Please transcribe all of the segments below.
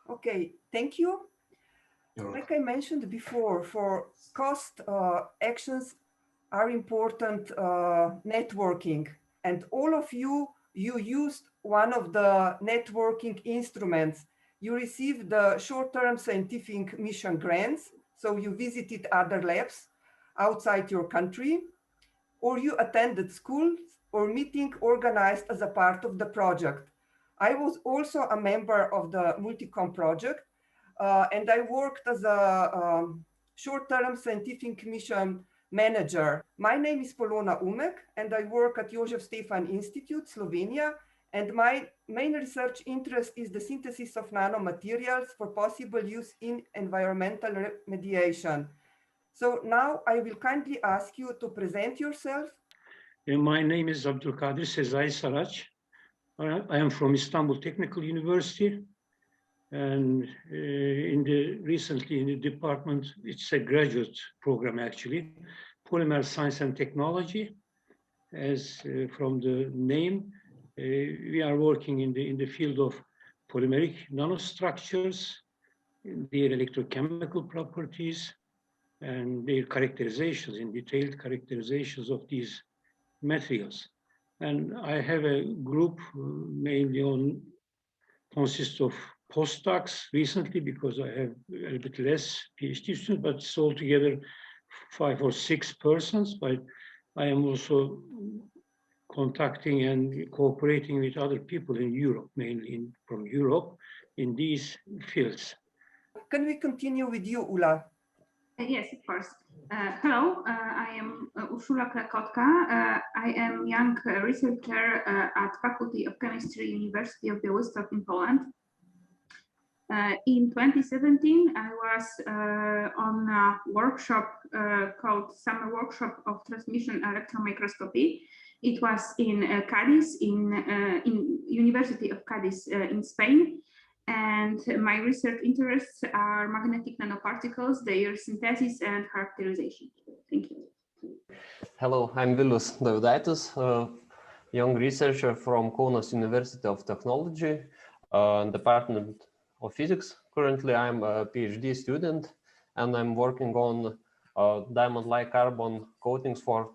Okay, thank you. Like I mentioned before, for cost actions are important networking, and all of you used one of the networking instruments. You received the short-term scientific mission grants, so you visited other labs outside your country, or you attended schools or meeting organized as a part of the project. I was also a member of the Multicomp project, and I worked as a short-term scientific mission manager. My name is Polona Umek, and I work at Jožef Stefan Institute, Slovenia, and my main research interest is the synthesis of nanomaterials for possible use in environmental remediation. So now I will kindly ask you to present yourself. My name is Abdulkadir Sezai Sarac. I am from Istanbul Technical University, and recently in the department, it's a graduate program actually, Polymer Science and Technology. As from the name, we are working in the field of polymeric nanostructures, their electrochemical properties, and their characterizations, in detailed characterizations of these materials. And I have a group mainly consists of postdocs recently, because I have a bit less PhD students, but it's altogether 5 or 6 persons. But I am also contacting and cooperating with other people in Europe, mainly from Europe, in these fields. Can we continue with you, Ula? Yes, of course. Hello, I am Urszula Klekotka. I am young researcher at Faculty of Chemistry, University of Białystok in Poland. In 2017, I was on a workshop called Summer Workshop of Transmission Electron It was in Cádiz, in University of Cádiz in Spain. And my research interests are magnetic nanoparticles, their synthesis and characterization. Thank you. Hello, I'm Vilius Dovydaitis, young researcher from Kaunas University of Technology, Department of Physics. Currently, I'm a PhD student, and I'm working on diamond-like carbon coatings for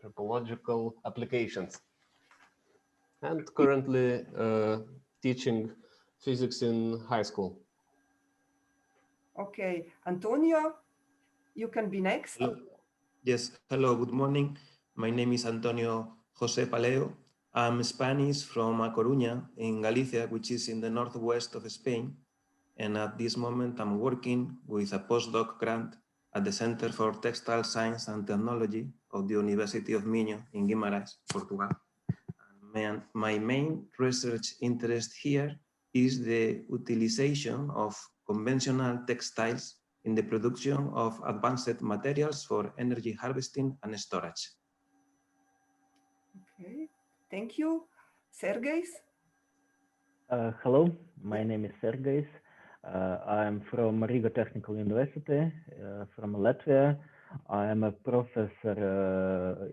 tribological applications. And currently teaching physics in high school. Okay, Antonio, you can be next. Hello. Yes, hello, good morning. My name is Antonio José Paleo. I'm Spanish from A Coruña in Galicia, which is in the northwest of Spain. And at this moment, I'm working with a postdoc grant at the Center for Textile Science and Technology of the University of Minho in Guimarães, Portugal. My main research interest here is the utilization of conventional textiles in the production of advanced materials for energy harvesting and storage. Okay, thank you. Sergejs? Hello, my name is Sergejs. I'm from Riga Technical University, from Latvia. I am a professor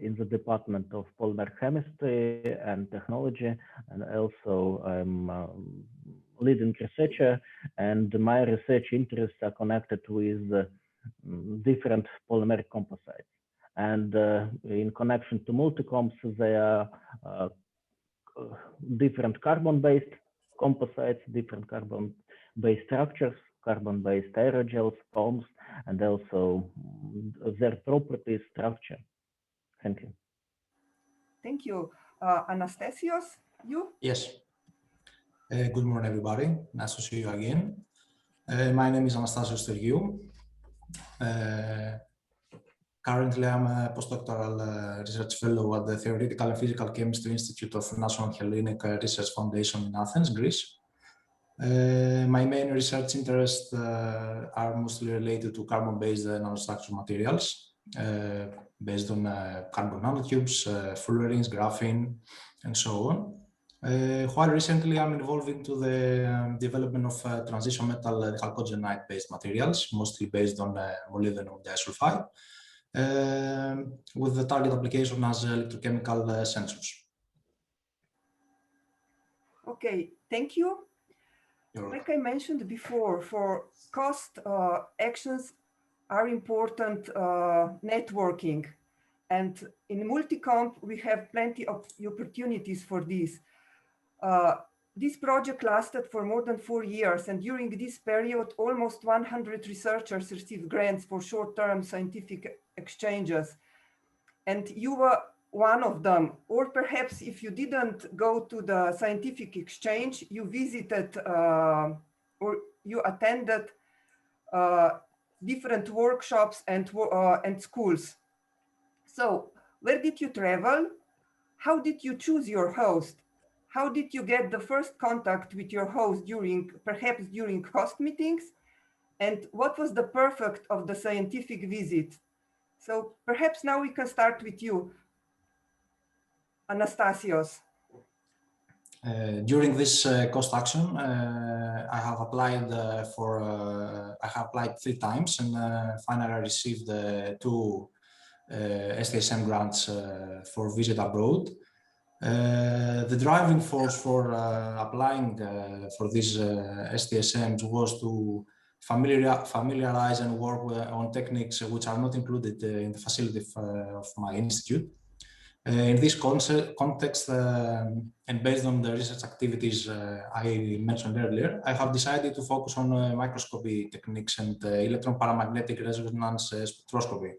in the Department of Polymer Chemistry and Technology, and also I'm leading researcher, and my research interests are connected with different polymeric composites. And in connection to multicomps, there are different carbon-based composites, different carbon-based structures, carbon-based aerogels, foams, and also their properties, structure. Thank you. Thank you. Anastasios, you? Yes. Good morning, everybody. Nice to see you again. My name is Anastasios Stergiou. Currently, I'm a postdoctoral research fellow at the Theoretical and Physical Chemistry Institute of National Hellenic Research Foundation in Athens, Greece. My main research interests are mostly related to carbon-based nanostructured materials, based on carbon nanotubes, fullerenes, graphene, and so on. While recently I'm involved into the development of transition metal chalcogenide-based materials, mostly based on molybdenum disulfide, with the target application as electrochemical sensors. Okay, thank you. Like I mentioned before, for cost actions are important networking. And in Multicomp, we have plenty of opportunities for this. This project lasted for more than 4 years, and during this period, almost 100 researchers received grants for short-term scientific exchanges. And you were one of them. Or perhaps if you didn't go to the scientific exchange, you visited or you attended different workshops and schools. So where did you travel? How did you choose your host? How did you get the first contact with your host perhaps during host meetings? And what was the perfect of the scientific visit? So perhaps now we can start with you, Anastasios. During this cost action, I have applied I have applied 3 times, and finally I received 2 STSM grants for visit abroad. The driving force for applying for these STSMs was to familiarize and work on techniques which are not included in the facility of my institute. In this context, and based on the research activities I mentioned earlier, I have decided to focus on microscopy techniques and electron paramagnetic resonance spectroscopy.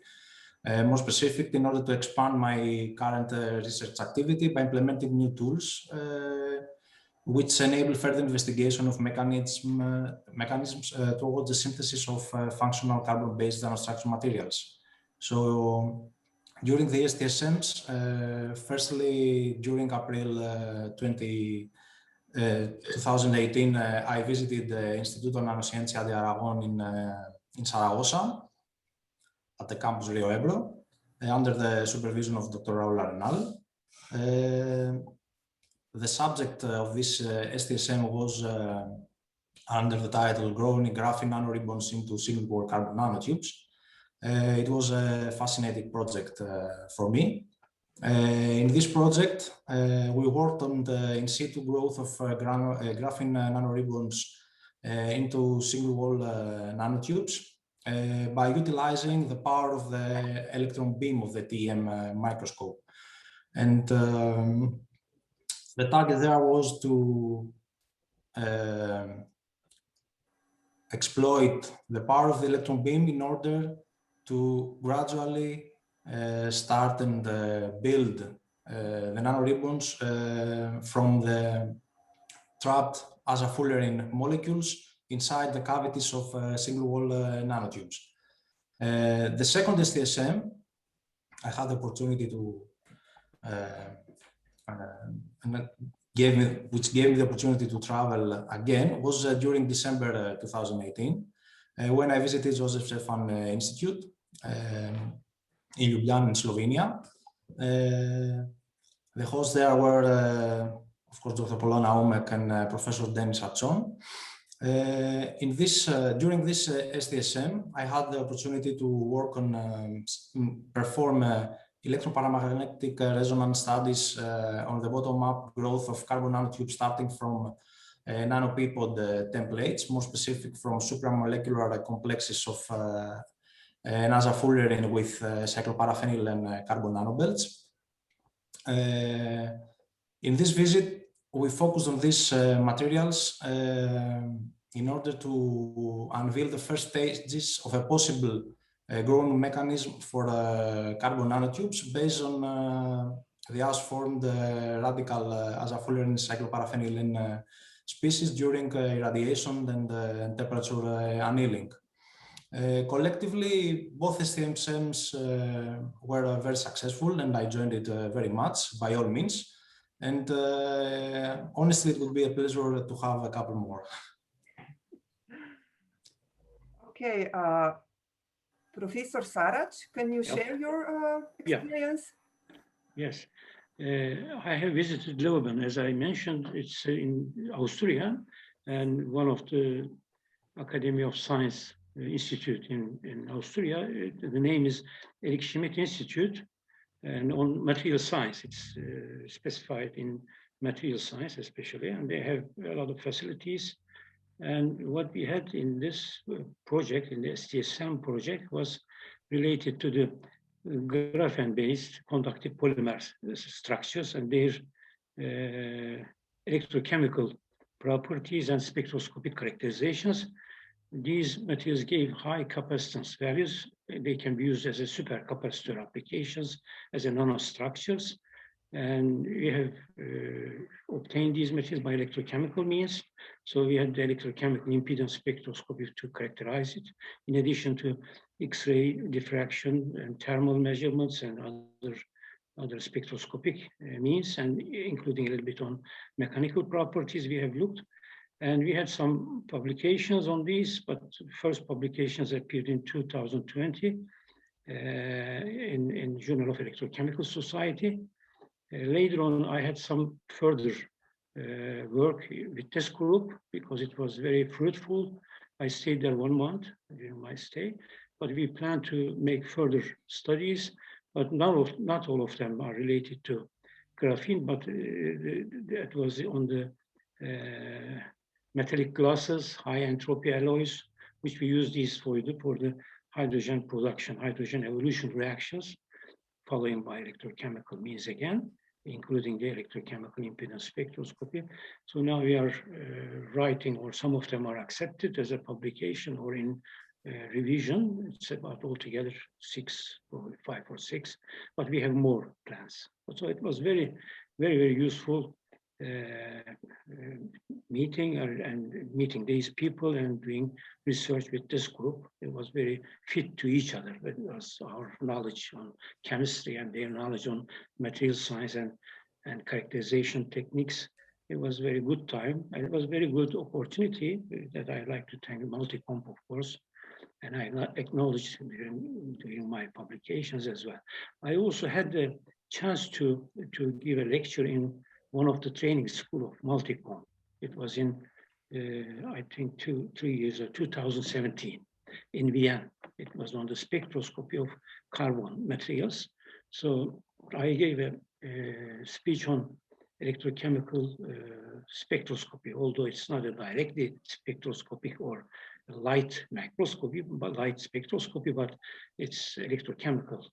More specific, in order to expand my current research activity by implementing new tools which enable further investigation of mechanisms towards the synthesis of functional carbon-based nanostructural materials. So during the STSMs, firstly, during April 2018, I visited the Instituto Nanoscientia de Aragon in Zaragoza, at the campus Rio Ebro, under the supervision of Dr. Raul Arenal. The subject of this STSM was under the title Growing Graphene Nanoribbons into Single-Wall Carbon Nanotubes. It was a fascinating project for me. In this project, we worked on the in situ growth of graphene nanoribbons into single-wall nanotubes by utilizing the power of the electron beam of the TEM microscope. And the target there was to exploit the power of the electron beam in order to gradually start and build the nanoribbons from the trapped azafullering molecules inside the cavities of single-wall nanotubes. The second STSM, I had the opportunity to which gave me the opportunity to travel again, was during December 2018, when I visited Joseph Stefan Institute in Ljubljana, in Slovenia. The hosts there were, of course, Dr. Polona Omek and Professor Denis Atson. During this STSM, I had the opportunity to work on perform electron paramagnetic resonance studies on the bottom-up growth of carbon nanotubes starting from nanopipod templates, more specific from supramolecular complexes of azafullering with cycloparaffenyl and carbon nanobelts. In this visit, we focused on these materials in order to unveil the first stages of a possible growing mechanism for carbon nanotubes based on the as-formed radical azafullering cycloparaffenyl species during irradiation and temperature annealing. Collectively, both STSMs were very successful, and I joined it very much, by all means. And honestly, it would be a pleasure to have a couple more. Okay, Professor Sarac, can you share your experience? Yes, I have visited Lebanon. As I mentioned, it's in Austria, and one of the Academy of Science Institute in Austria. The name is Erich Schmidt Institute, and on material science. It's specified in material science especially, and they have a lot of facilities. And what we had in this project, in the STSM project, was related to the graphene-based conductive polymer structures and their electrochemical properties and spectroscopic characterizations. These materials gave high capacitance values. They can be used as a supercapacitor applications, as a nanostructures. And we have obtained these materials by electrochemical means. So we had the electrochemical impedance spectroscopy to characterize it, in addition to X-ray diffraction and thermal measurements and other spectroscopic means, and including a little bit on mechanical properties we have looked. And we had some publications on these, but first publications appeared in 2020 in Journal of Electrochemical Society. Later on, I had some further work with this group because it was very fruitful. I stayed there 1 month during my stay, but we plan to make further studies, but not all of them are related to graphene, but that was on the metallic glasses, high entropy alloys, which we use these for the hydrogen production, hydrogen evolution reactions, following by electrochemical means again, including the electrochemical impedance spectroscopy. So now we are writing, or some of them are accepted as a publication or in revision. It's about altogether 5 or 6, but we have more plans. So it was very, very useful meeting and meeting these people and doing research with this group. It was very fit to each other. It was our knowledge on chemistry and their knowledge on material science and characterization techniques. It was very good time, and it was very good opportunity that I like to thank Multicomp, of course, and I acknowledge during my publications as well. I also had the chance to give a lecture in one of the training school of Multicomp. It was in, I think, 3 years or 2017 in Vienna. It was on the spectroscopy of carbon materials. So I gave a speech on electrochemical spectroscopy, although it's not a directly spectroscopic or light macroscopy, but light spectroscopy, but it's electrochemical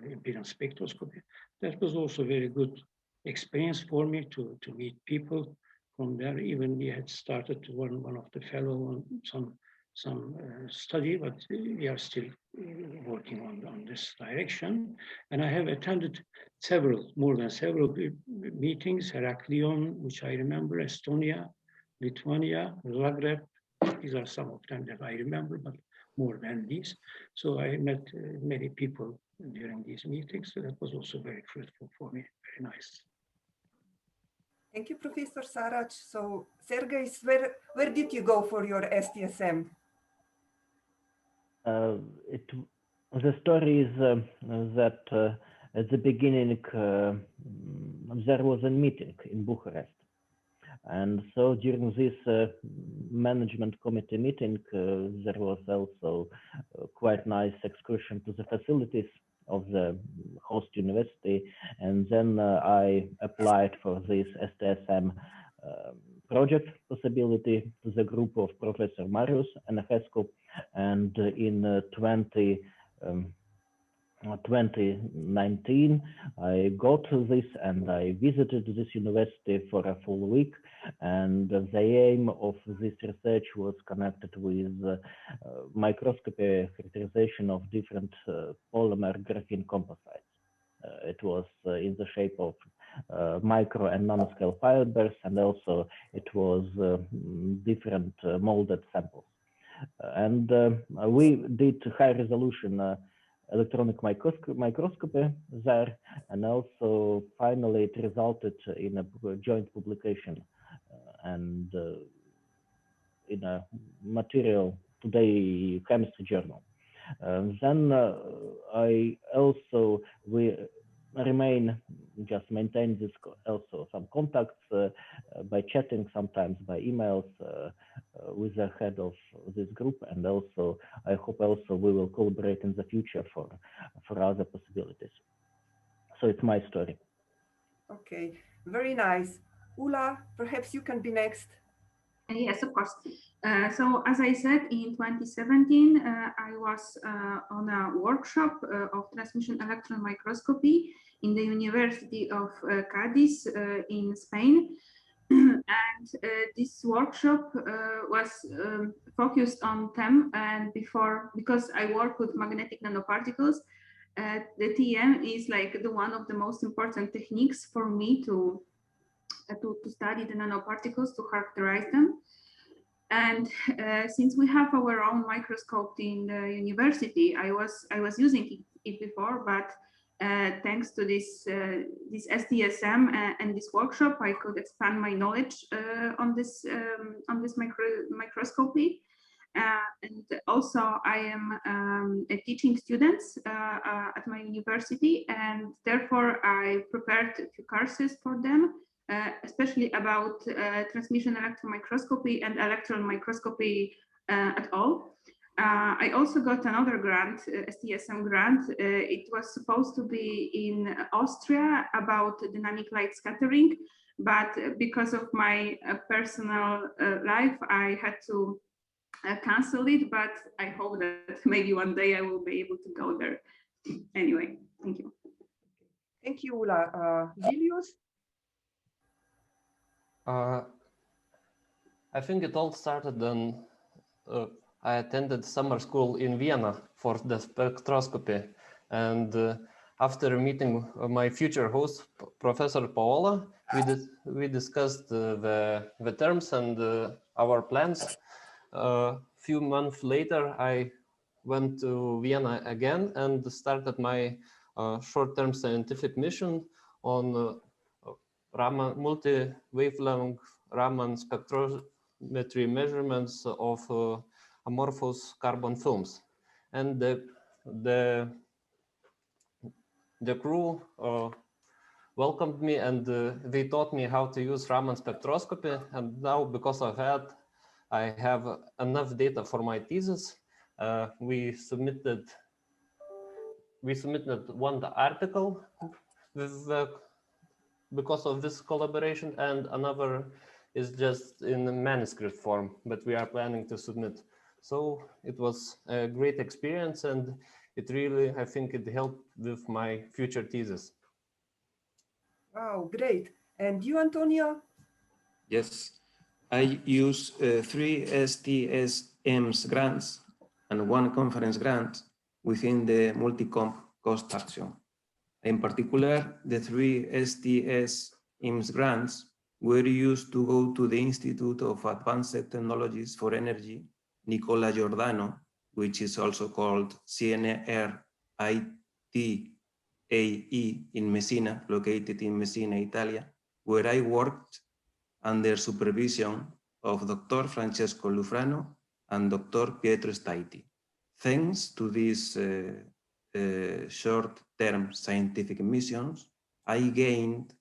impedance spectroscopy. That was also very good experience for me to meet people from there. Even we had started to one of the fellow on some study, but we are still working on this direction. And I have attended more than several meetings, Heraklion, which I remember, Estonia, Lithuania, Zagreb. These are some of them that I remember, but more than these. So I met many people during these meetings. So that was also very fruitful for me, very nice. Thank you, Professor Sarac. So, Sergejs, where did you go for your STSM? The story is that at the beginning there was a meeting in Bucharest, and so during this management committee meeting there was also quite nice excursion to the facilities of the host university, and then I applied for this STSM project possibility to the group of Professor Marius Anahescu, and in 2019 I got to this and I visited this university for a full week, and the aim of this research was connected with microscopy characterization of different polymer graphene composites. It was in the shape of micro and nanoscale fibers, and also it was different molded samples. And we did high resolution electronic microscopy there, and also finally it resulted in a joint publication and in a material today chemistry journal. Then we maintain this also some contacts by chatting, sometimes by emails with the head of this group, and also I hope also we will collaborate in the future for other possibilities. So it's my story. Okay, very nice. Ula, perhaps you can be next. Yes, of course. So as I said, in 2017, I was on a workshop of transmission electron microscopy in the University of Cadiz in Spain. And this workshop was focused on TEM, and because I work with magnetic nanoparticles, the TM is like one of the most important techniques for me to study the nanoparticles, to characterize them. And since we have our own microscope in the university, I was using it before, but thanks to this STSM and this workshop, I could expand my knowledge on this microscopy. And also, I am teaching students at my university, and therefore I prepared a few courses for them, especially about transmission electron microscopy and electron microscopy at all. I also got another grant, STSM grant. It was supposed to be in Austria about dynamic light scattering, but because of my personal life, I had to cancel it, but I hope that maybe one day I will be able to go there. Anyway, thank you. Thank you, Ula. Vilius? I think it all started when I attended summer school in Vienna for the spectroscopy. And after meeting my future host, Professor Paola, we discussed the terms and our plans. A few months later, I went to Vienna again and started my short-term scientific mission on Raman multi-wavelength Raman spectrometry measurements of amorphous carbon films. And the crew welcomed me, and they taught me how to use Raman spectroscopy. And now, because of that, I have enough data for my thesis. We submitted one article because of this collaboration, and another is just in the manuscript form, but we are planning to submit. So it was a great experience, and it really, I think it helped with my future thesis. Wow, great. And you, Antonio? Yes, I use 3 STSM's grants and 1 conference grant within the Multicomp cost action. In particular, the 3 STSM's grants were used to go to the Institute of Advanced Technologies for Energy, Nicola Giordano, which is also called CNRITAE in Messina, located in Messina, Italy, where I worked under supervision of Dr. Francesco Lufrano and Dr. Pietro Staiti. Thanks to these short-term scientific missions, I gained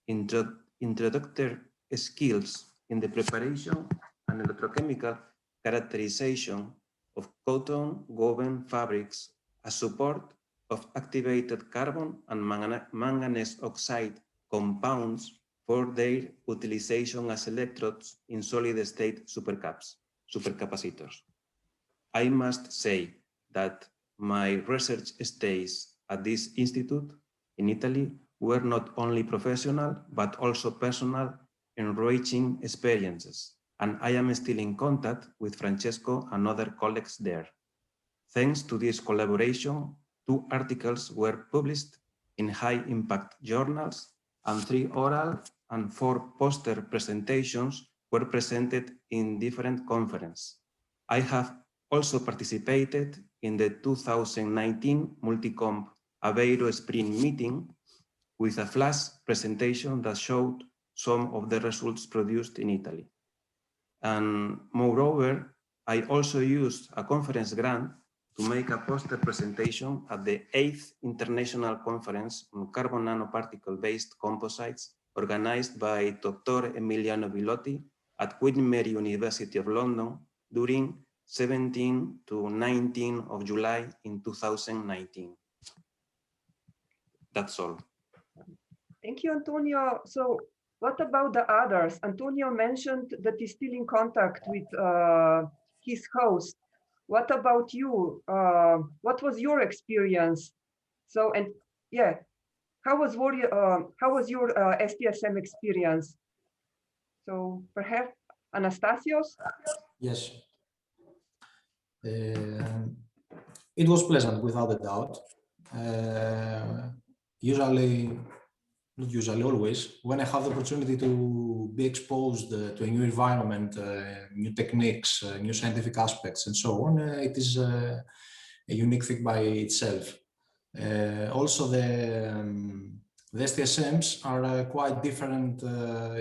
introductory skills in the preparation and electrochemical characterization of cotton woven fabrics as support of activated carbon and manganese oxide compounds for their utilization as electrodes in solid-state supercapacitors. I must say that my research stays at this institute in Italy were not only professional, but also personal, enriching experiences, and I am still in contact with Francesco and other colleagues there. Thanks to this collaboration, 2 articles were published in high-impact journals, and 3 oral and 4 poster presentations were presented in different conferences. I have also participated in the 2019 Multicomp Aveiro Spring meeting with a flash presentation that showed some of the results produced in Italy. And moreover, I also used a conference grant to make a poster presentation at the 8th International Conference on Carbon Nanoparticle-Based Composites, organized by Dr. Emiliano Bilotti at Queen Mary University of London during 17 to 19 of July in 2019. That's all. Thank you, Antonio. So What about the others? Antonio mentioned that he's still in contact with his host. What about you? What was your experience? So, and yeah, how was your STSM experience? So perhaps Anastasios? Yes. It was pleasant, without a doubt. Not usually, always, when I have the opportunity to be exposed to a new environment, new techniques, new scientific aspects, and so on, it is a unique thing by itself. Also, the STSMs are quite different,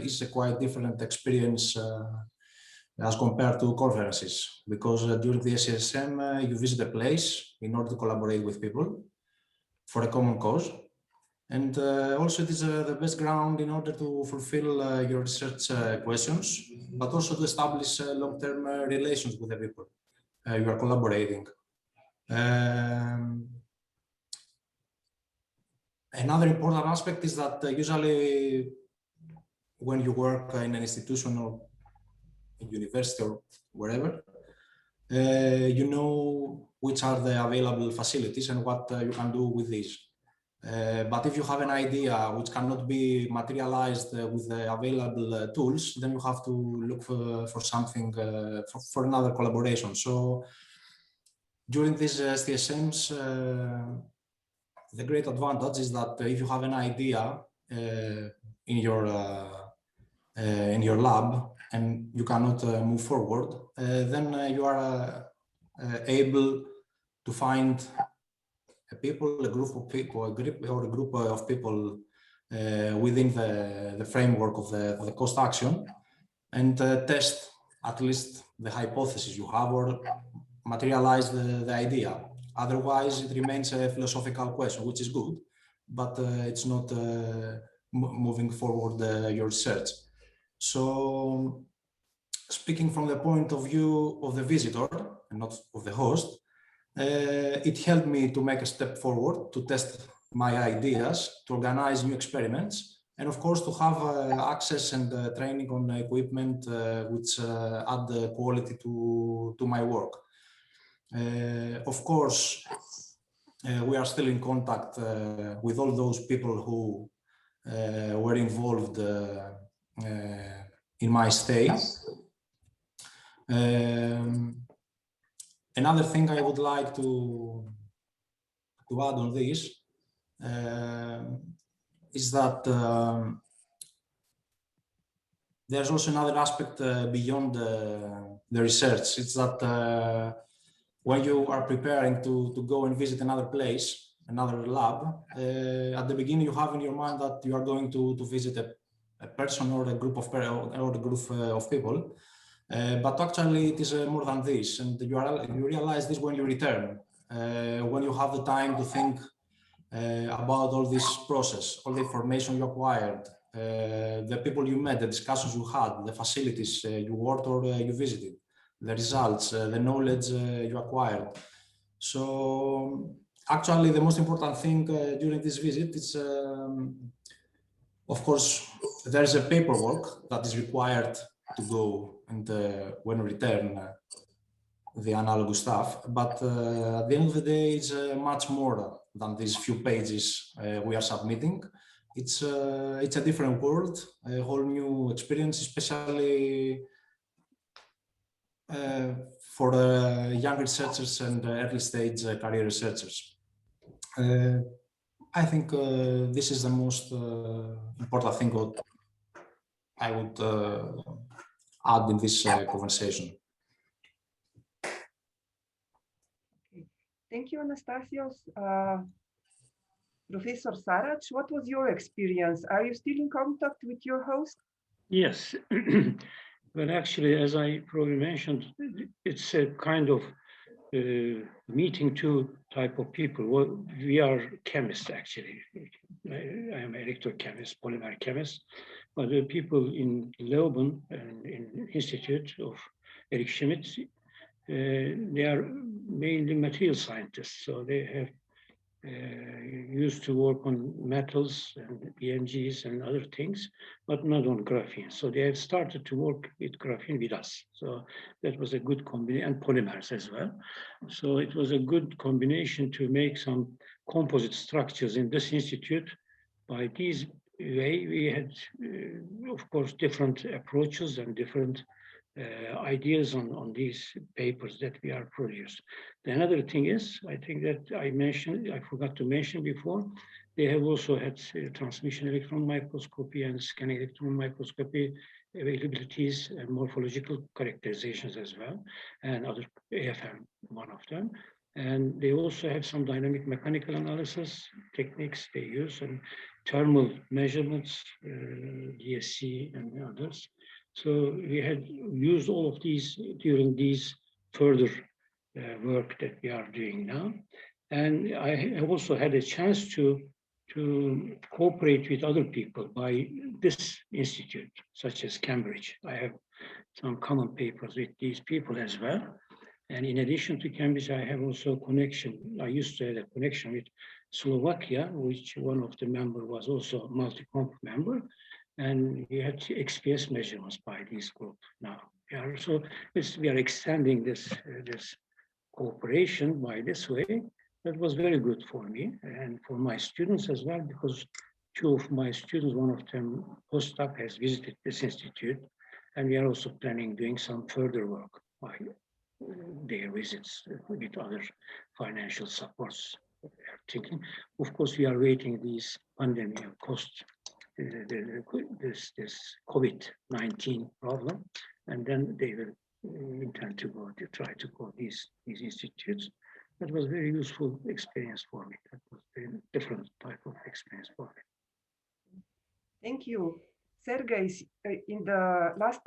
is a quite different experience as compared to conferences, because during the STSM, you visit a place in order to collaborate with people for a common cause. And also it is the best ground in order to fulfill your research questions, but also to establish long-term relations with the people you are collaborating. Another important aspect is that usually when you work in an institution or university or wherever, you know which are the available facilities and what you can do with these. But if you have an idea which cannot be materialized with the available tools, then you have to look for something, for another collaboration. So during these STSMs, the great advantage is that if you have an idea in your lab and you cannot move forward, then you are able to find a group of people within the framework of the cost action, and test at least the hypothesis you have or materialize the idea. Otherwise, it remains a philosophical question, which is good, but it's not moving forward your research. So, speaking from the point of view of the visitor and not of the host, it helped me to make a step forward, to test my ideas, to organize new experiments, and of course to have access and training on equipment which add quality to my work. Of course, we are still in contact with all those people who were involved in my stay. Another thing I would like to add on this is that there's also another aspect beyond the research. It's that when you are preparing to go and visit another place, another lab, at the beginning you have in your mind that you are going to visit a person or a group of people. But actually it is more than this, and you realize this when you return, when you have the time to think about all this process, all the information you acquired, the people you met, the discussions you had, the facilities you worked or you visited, the results, the knowledge you acquired. So actually the most important thing during this visit is, of course, there is a paperwork that is required to go and when we return the analogous stuff, but at the end of the day, it's much more than these few pages we are submitting. It's a different world, a whole new experience, especially for young researchers and early stage career researchers. I think this is the most important thing I would add in this conversation. Thank you, Anastasios. Professor Sarac, what was your experience? Are you still in contact with your host? Yes. Well, actually, as I probably mentioned, it's a kind of meeting two type of people. Well, we are chemists, actually. I am an electrochemist, polymer chemist, but the people in Leoben and in Institute of Eric Schmidt, they are mainly material scientists, so they have used to work on metals and PNGs and other things, but not on graphene. So they had started to work with graphene with us. So that was a good combination, and polymers as well. So it was a good combination to make some composite structures in this institute. By this way, we had, of course, different approaches and different ideas on these papers that we are produced. The another thing is, I think that I forgot to mention before, they have also had transmission electron microscopy and scanning electron microscopy availabilities and morphological characterizations as well, and other AFM, one of them. And they also have some dynamic mechanical analysis techniques they use, and thermal measurements, DSC and others. So we had used all of these during these further work that we are doing now. And I also had a chance to cooperate with other people by this institute, such as Cambridge. I have some common papers with these people as well. And in addition to Cambridge, I have also a connection. I used to have a connection with Slovakia, which one of the members was also a Multicomp member. And we had XPS measurements by this group now. We are extending this cooperation by this way. That was very good for me and for my students as well, because two of my students, one of them postdoc, has visited this institute, and we are also planning doing some further work by their visits with other financial supports. We are thinking, of course, we are waiting these pandemic cost. This COVID-19 problem, and then they will intend to try to go these institutes. That was very useful experience for me. That was a different type of experience for me. Thank you. Sergejs, in the last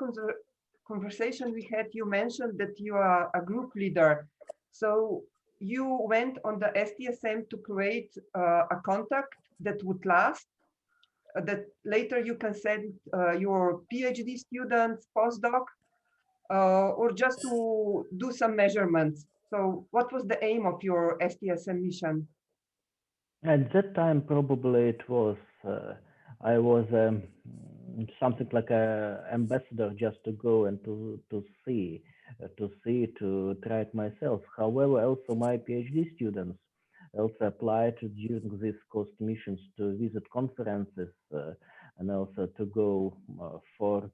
conversation we had, you mentioned that you are a group leader. So you went on the STSM to create a contact that would last, that later you can send your PhD students, postdoc, or just to do some measurements. So what was the aim of your STSM mission? At that time, probably it was, I was something like an ambassador, just to go and to try it myself. However, also my PhD students also applied during these cost missions to visit conferences and also to go for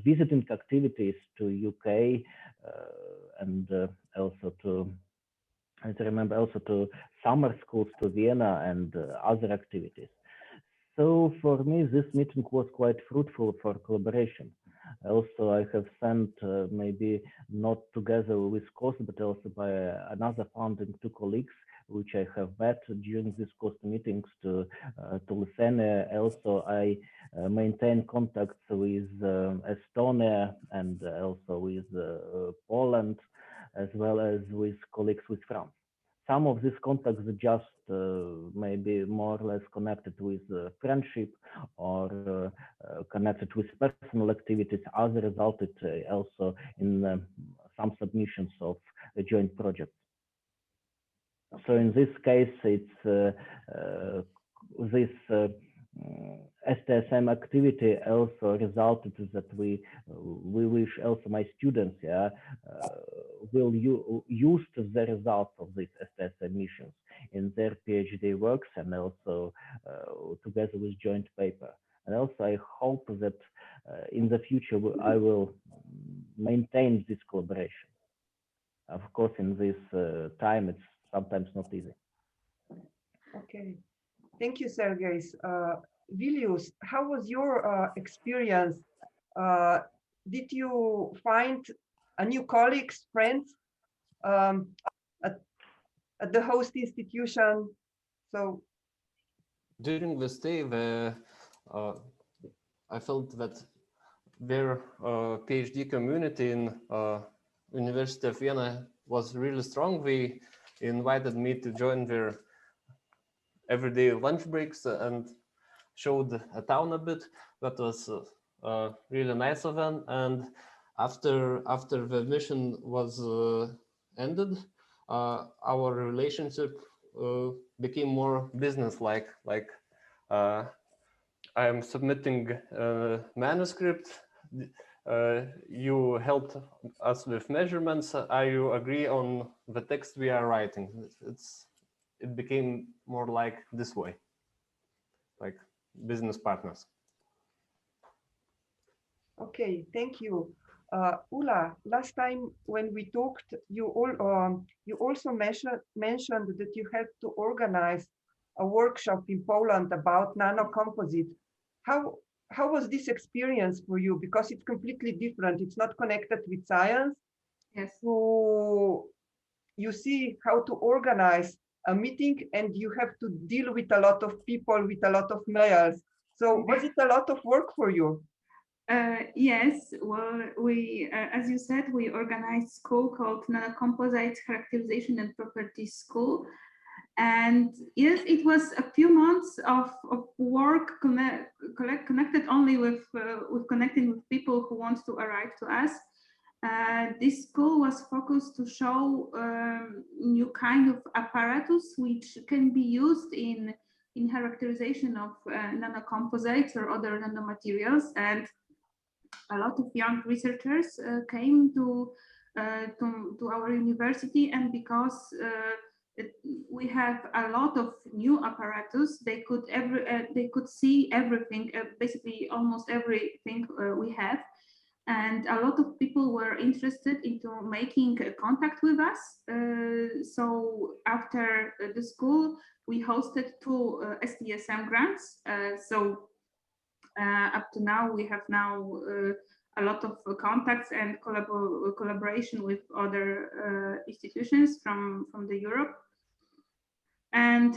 visiting activities to UK and also to, I remember also to summer schools to Vienna and other activities. So for me, this meeting was quite fruitful for collaboration. Also, I have sent maybe not together with COST, but also by another funding, two colleagues, which I have met during these COST meetings to Lithuania. Also, I maintain contacts with Estonia and also with Poland, as well as with colleagues with France. Some of these contacts are just maybe more or less connected with friendship or connected with personal activities. Others resulted also in some submissions of a joint project. So in this case, it's this STSM activity also resulted that we wish also my students will use the results of these STSM missions in their PhD works and also together with joint paper. And also I hope that in the future I will maintain this collaboration. Of course, in this time it's sometimes not easy. Okay, thank you, Sergejs. Vilius, how was your experience? Did you find a new colleagues, friends at the host institution? So during the stay, I felt that their PhD community in University of Vienna was really strong. They invited me to join their everyday lunch breaks and showed a town a bit. That was really nice of them. And after the mission was ended, our relationship became more business-like. Like I am submitting a manuscript. You helped us with measurements. You agree on the text we are writing. It became more like this way, like business partners. Okay, thank you. Ula, last time when we talked, you also mentioned that you had to organize a workshop in Poland about nanocomposite. How was this experience for you? Because it's completely different. It's not connected with science. Yes. So you see how to organize a meeting, and you have to deal with a lot of people, with a lot of mails. So was it a lot of work for you? Yes, well, we, as you said, we organized a school called Nanocomposite Characterization and Properties School. And yes, it was a few months of work connected only with connecting with people who want to arrive to us. This school was focused to show new kind of apparatus which can be used in characterization of nanocomposites or other nanomaterials. And a lot of young researchers came to our university, and because we have a lot of new apparatus, they could see everything, basically almost everything we have. And a lot of people were interested into making contact with us. So after the school, we hosted 2 STSM grants. Up to now, we have now a lot of contacts and collaboration with other institutions from the Europe. And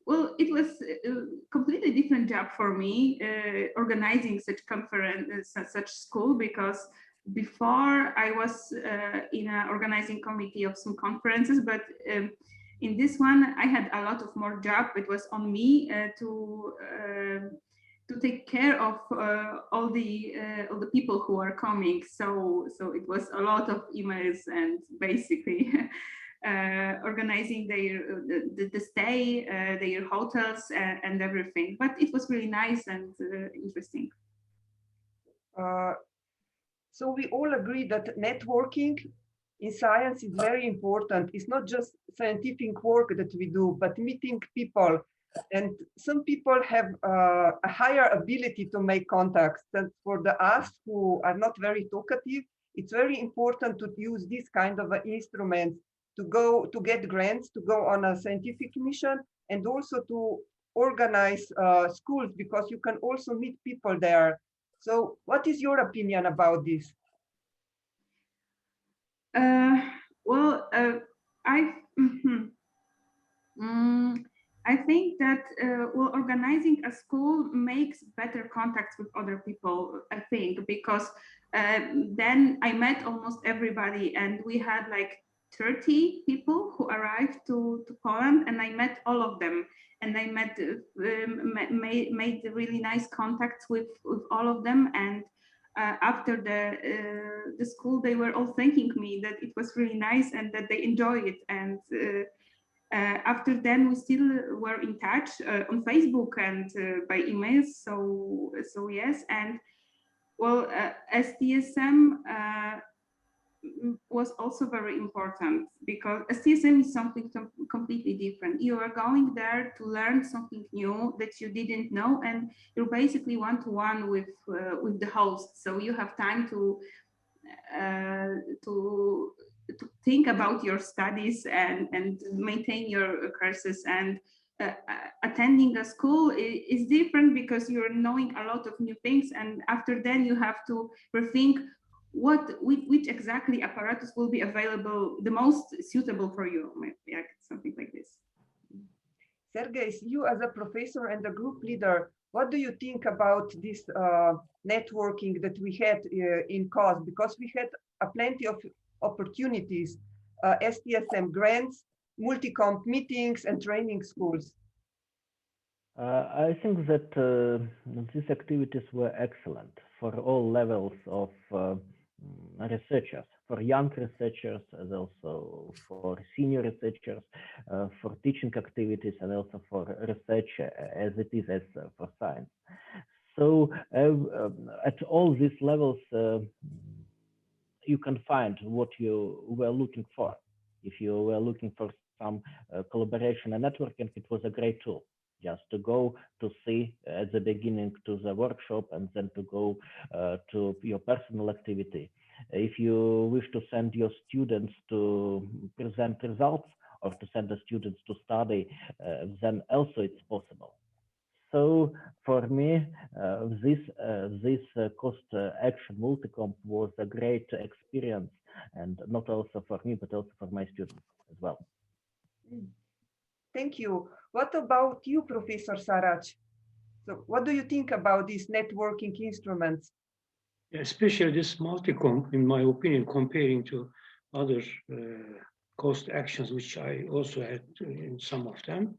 well, it was a completely different job for me organizing such conference, such school, because before I was in an organizing committee of some conferences, but in this one I had a lot of more job. It was on me to take care of all the people who are coming. So it was a lot of emails and basically organizing the stay, their hotels and everything. But it was really nice and interesting. So we all agree that networking in science is very important. It's not just scientific work that we do, but meeting people. And some people have a higher ability to make contacts. And for us who are not very talkative, it's very important to use this kind of instrument to get grants, to go on a scientific mission, and also to organize schools, because you can also meet people there. So what is your opinion about this? I think that well, organizing a school makes better contacts with other people, I think, because then I met almost everybody, and we had like 30 people who arrived to Poland, and I met all of them, and I made really nice contacts with all of them. And after the school, they were all thanking me that it was really nice and that they enjoy it. And after then, we still were in touch on Facebook and by emails. So yes, and well, STSM was also very important, because STSM is something completely different. You are going there to learn something new that you didn't know, and you're basically one-to-one with the host. So you have time to think about your studies and maintain your courses. And attending a school is different, because you're knowing a lot of new things, and after then you have to rethink which exactly apparatus will be available, the most suitable for you, maybe something like this. Sergejs, you as a professor and a group leader, what do you think about this networking that we had in COS? Because we had plenty of opportunities, STSM grants, Multicomp meetings, and training schools. I think that these activities were excellent for all levels of researchers. for young researchers, as also for senior researchers, for teaching activities, and also for research as it is as for science. So at all these levels, you can find what you were looking for. If you were looking for some collaboration and networking, it was a great tool. Just to go to see at the beginning to the workshop and then to go to your personal activity. If you wish to send your students to present results or to send the students to study, then also it's possible. So for me, this cost action Multicomp was a great experience, and not also for me, but also for my students as well. Thank you. What about you, Professor Sarac? So what do you think about these networking instruments? Especially this Multicomp, in my opinion, comparing to other cost actions, which I also had in some of them.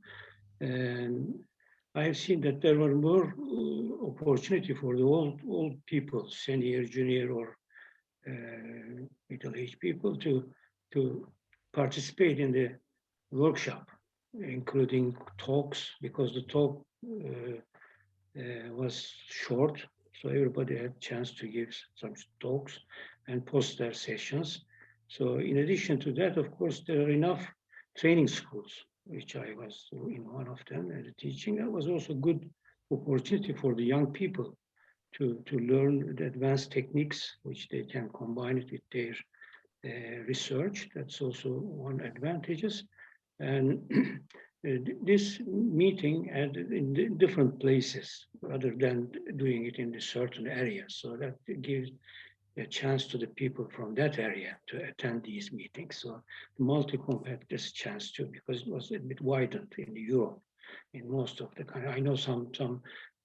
And I have seen that there were more opportunity for the old people, senior, junior, or middle-aged people to participate in the workshop, including talks, because the talk was short, so everybody had a chance to give some talks and post their sessions. So in addition to that, of course, there are enough training schools, which I was in one of them as a teaching. That was also a good opportunity for the young people to learn the advanced techniques, which they can combine it with their research. That's also one advantages. And this meeting had in different places rather than doing it in a certain area. So that gives a chance to the people from that area to attend these meetings. So the Multicomp had this chance too, because it was a bit widened in Europe in most of the country. I know some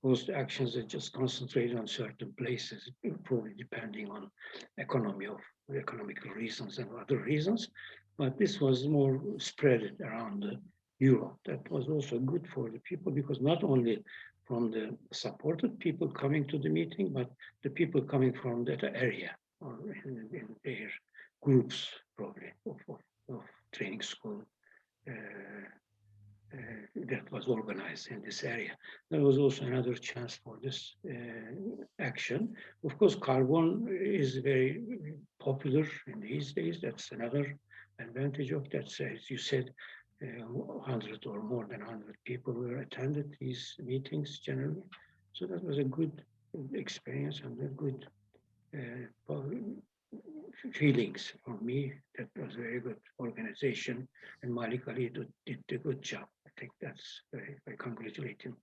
post actions that just concentrated on certain places, probably depending on economic reasons and other reasons. But this was more spread around Europe. That was also good for the people, because not only from the supported people coming to the meeting, but the people coming from that area or in their groups, probably of training school that was organized in this area. There was also another chance for this action. Of course, carbon is very popular in these days. That's another advantage of that. As you said, 100 or more than 100 people were attended these meetings generally. So that was a good experience and a good feelings for me. That was a very good organization, and Malik Ali did a good job. I think that's very congratulating.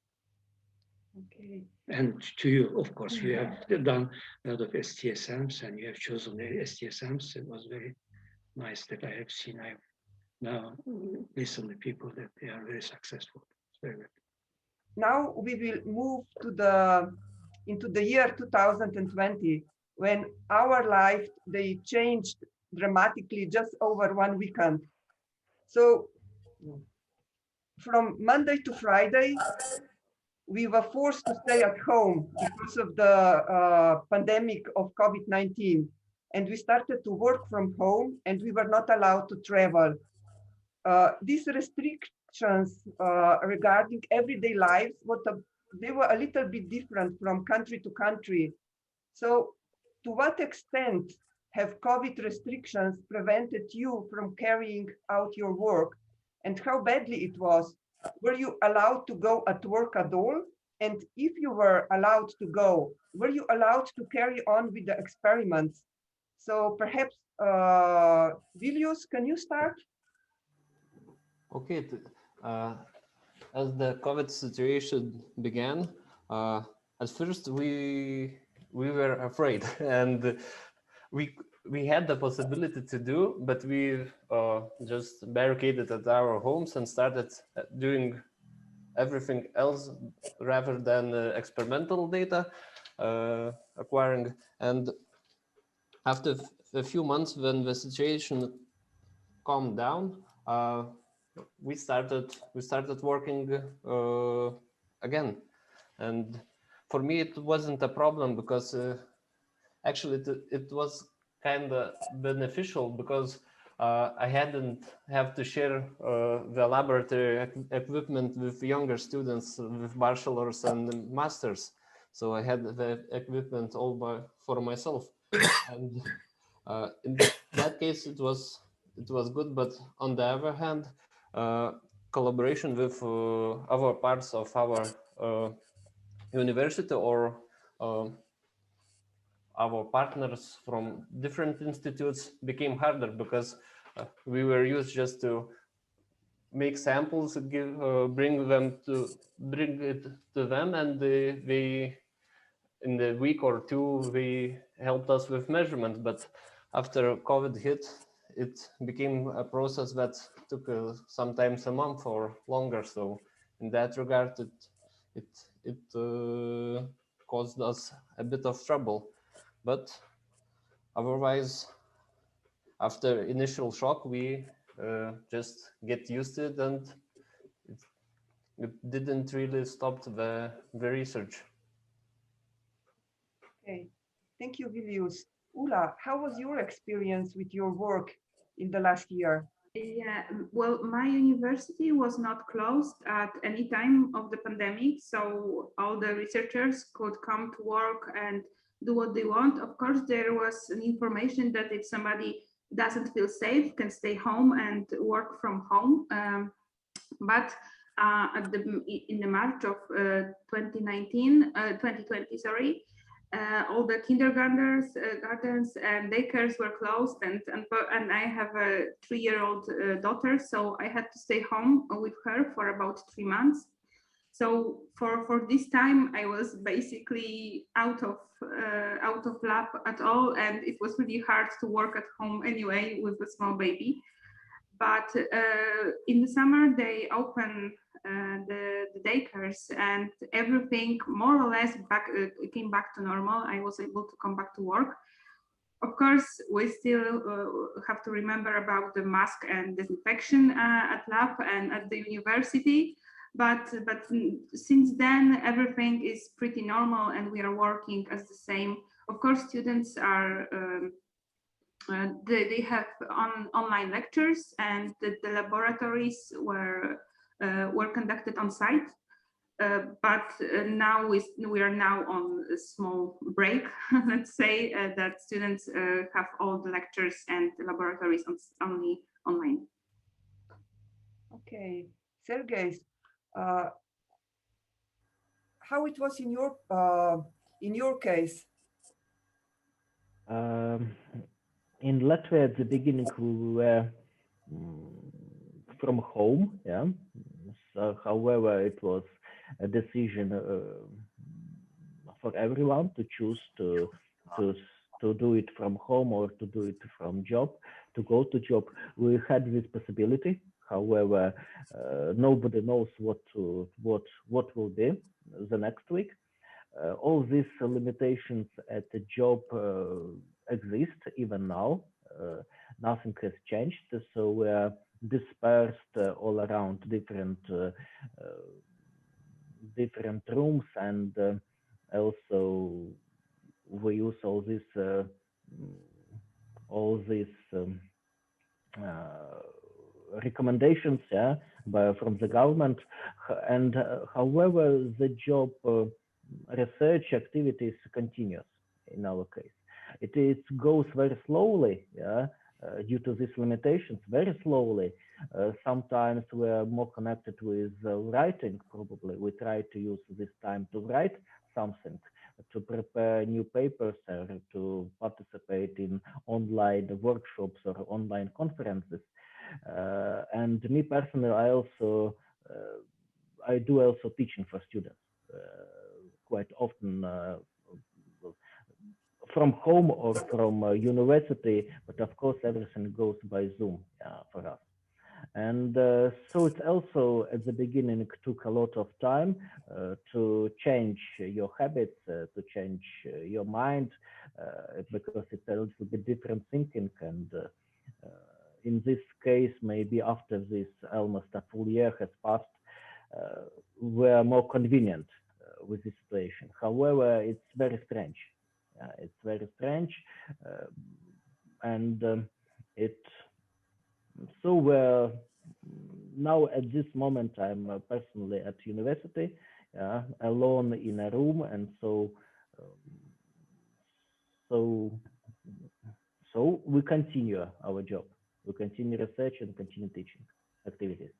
Okay. And to you, of course, you have done a lot of STSMs and you have chosen the STSMs. It was very nice that I have seen. I've now listened to people that they are very successful. It's very good. Now we will move into the year 2020, when our life, they changed dramatically just over one weekend. So from Monday to Friday, we were forced to stay at home because of the pandemic of COVID-19. And we started to work from home, and we were not allowed to travel. These restrictions regarding everyday lives, they were a little bit different from country to country. So to what extent have COVID restrictions prevented you from carrying out your work, and how badly it was? Were you allowed to go at work at all? And if you were allowed to go, were you allowed to carry on with the experiments? So perhaps, Vilius, can you start? Okay, as the COVID situation began, at first we were afraid, and we had the possibility to do, but we just barricaded at our homes and started doing everything else rather than experimental data acquiring. And after a few months, when the situation calmed down, we started working again. And for me, it wasn't a problem, because actually it was kind of beneficial because I hadn't have to share the laboratory equipment with younger students with bachelors and masters. So I had the equipment all for myself, and in that case it was good. But on the other hand, collaboration with other parts of our university or our partners from different institutes became harder because we were used just to make samples, bring it to them, and they in the week or two they helped us with measurements. But after COVID hit, it became a process that took sometimes a month or longer. So in that regard, it caused us a bit of trouble. But otherwise, after initial shock, we just get used to it, and it didn't really stop the research. Okay, thank you, Vilius. Ula, how was your experience with your work in the last year? Yeah, well, my university was not closed at any time of the pandemic, so all the researchers could come to work and do what they want. Of course, there was an information that if somebody doesn't feel safe, can stay home and work from home. But in the March of 2020, sorry, all the kindergartens gardens and daycares were closed, and I have a 3-year-old daughter, so I had to stay home with her for about 3 months. So for this time, I was basically out of lab at all, and it was really hard to work at home anyway with a small baby. But in the summer, they open the daycares, and everything more or less came back to normal. I was able to come back to work. Of course, we still have to remember about the mask and disinfection at lab and at the university. But since then, everything is pretty normal, and we are working as the same. Of course, students are. They have online lectures, and the laboratories were conducted on site. But now we are now on a small break. Let's say that students have all the lectures and the laboratories only online. Okay, Sergejs, how it was in your case? In Latvia, at the beginning, we were from home. Yeah. So, however, it was a decision for everyone to choose to do it from home or to do it from job, to go to job. We had this possibility. However, nobody knows what will be the next week. All these limitations at the job exist even now. Nothing has changed, so we are dispersed all around different rooms, and also we use all these recommendations, yeah, from the government. And however, the job research activities continues in our case. It goes very slowly, yeah, due to these limitations, very slowly. Sometimes we are more connected with writing, probably. We try to use this time to write something, to prepare new papers, or to participate in online workshops or online conferences. And me personally, I do also teaching for students quite often from home or from university, but of course everything goes by Zoom for us. And so it also at the beginning took a lot of time to change your habits, to change your mind, because it's a little bit different thinking. And in this case, maybe after this almost a full year has passed, we're more convenient with the situation. However, it's very strange. It's very strange. So now at this moment I'm personally at university, alone in a room, and so we continue our job. We continue research and continue teaching activities.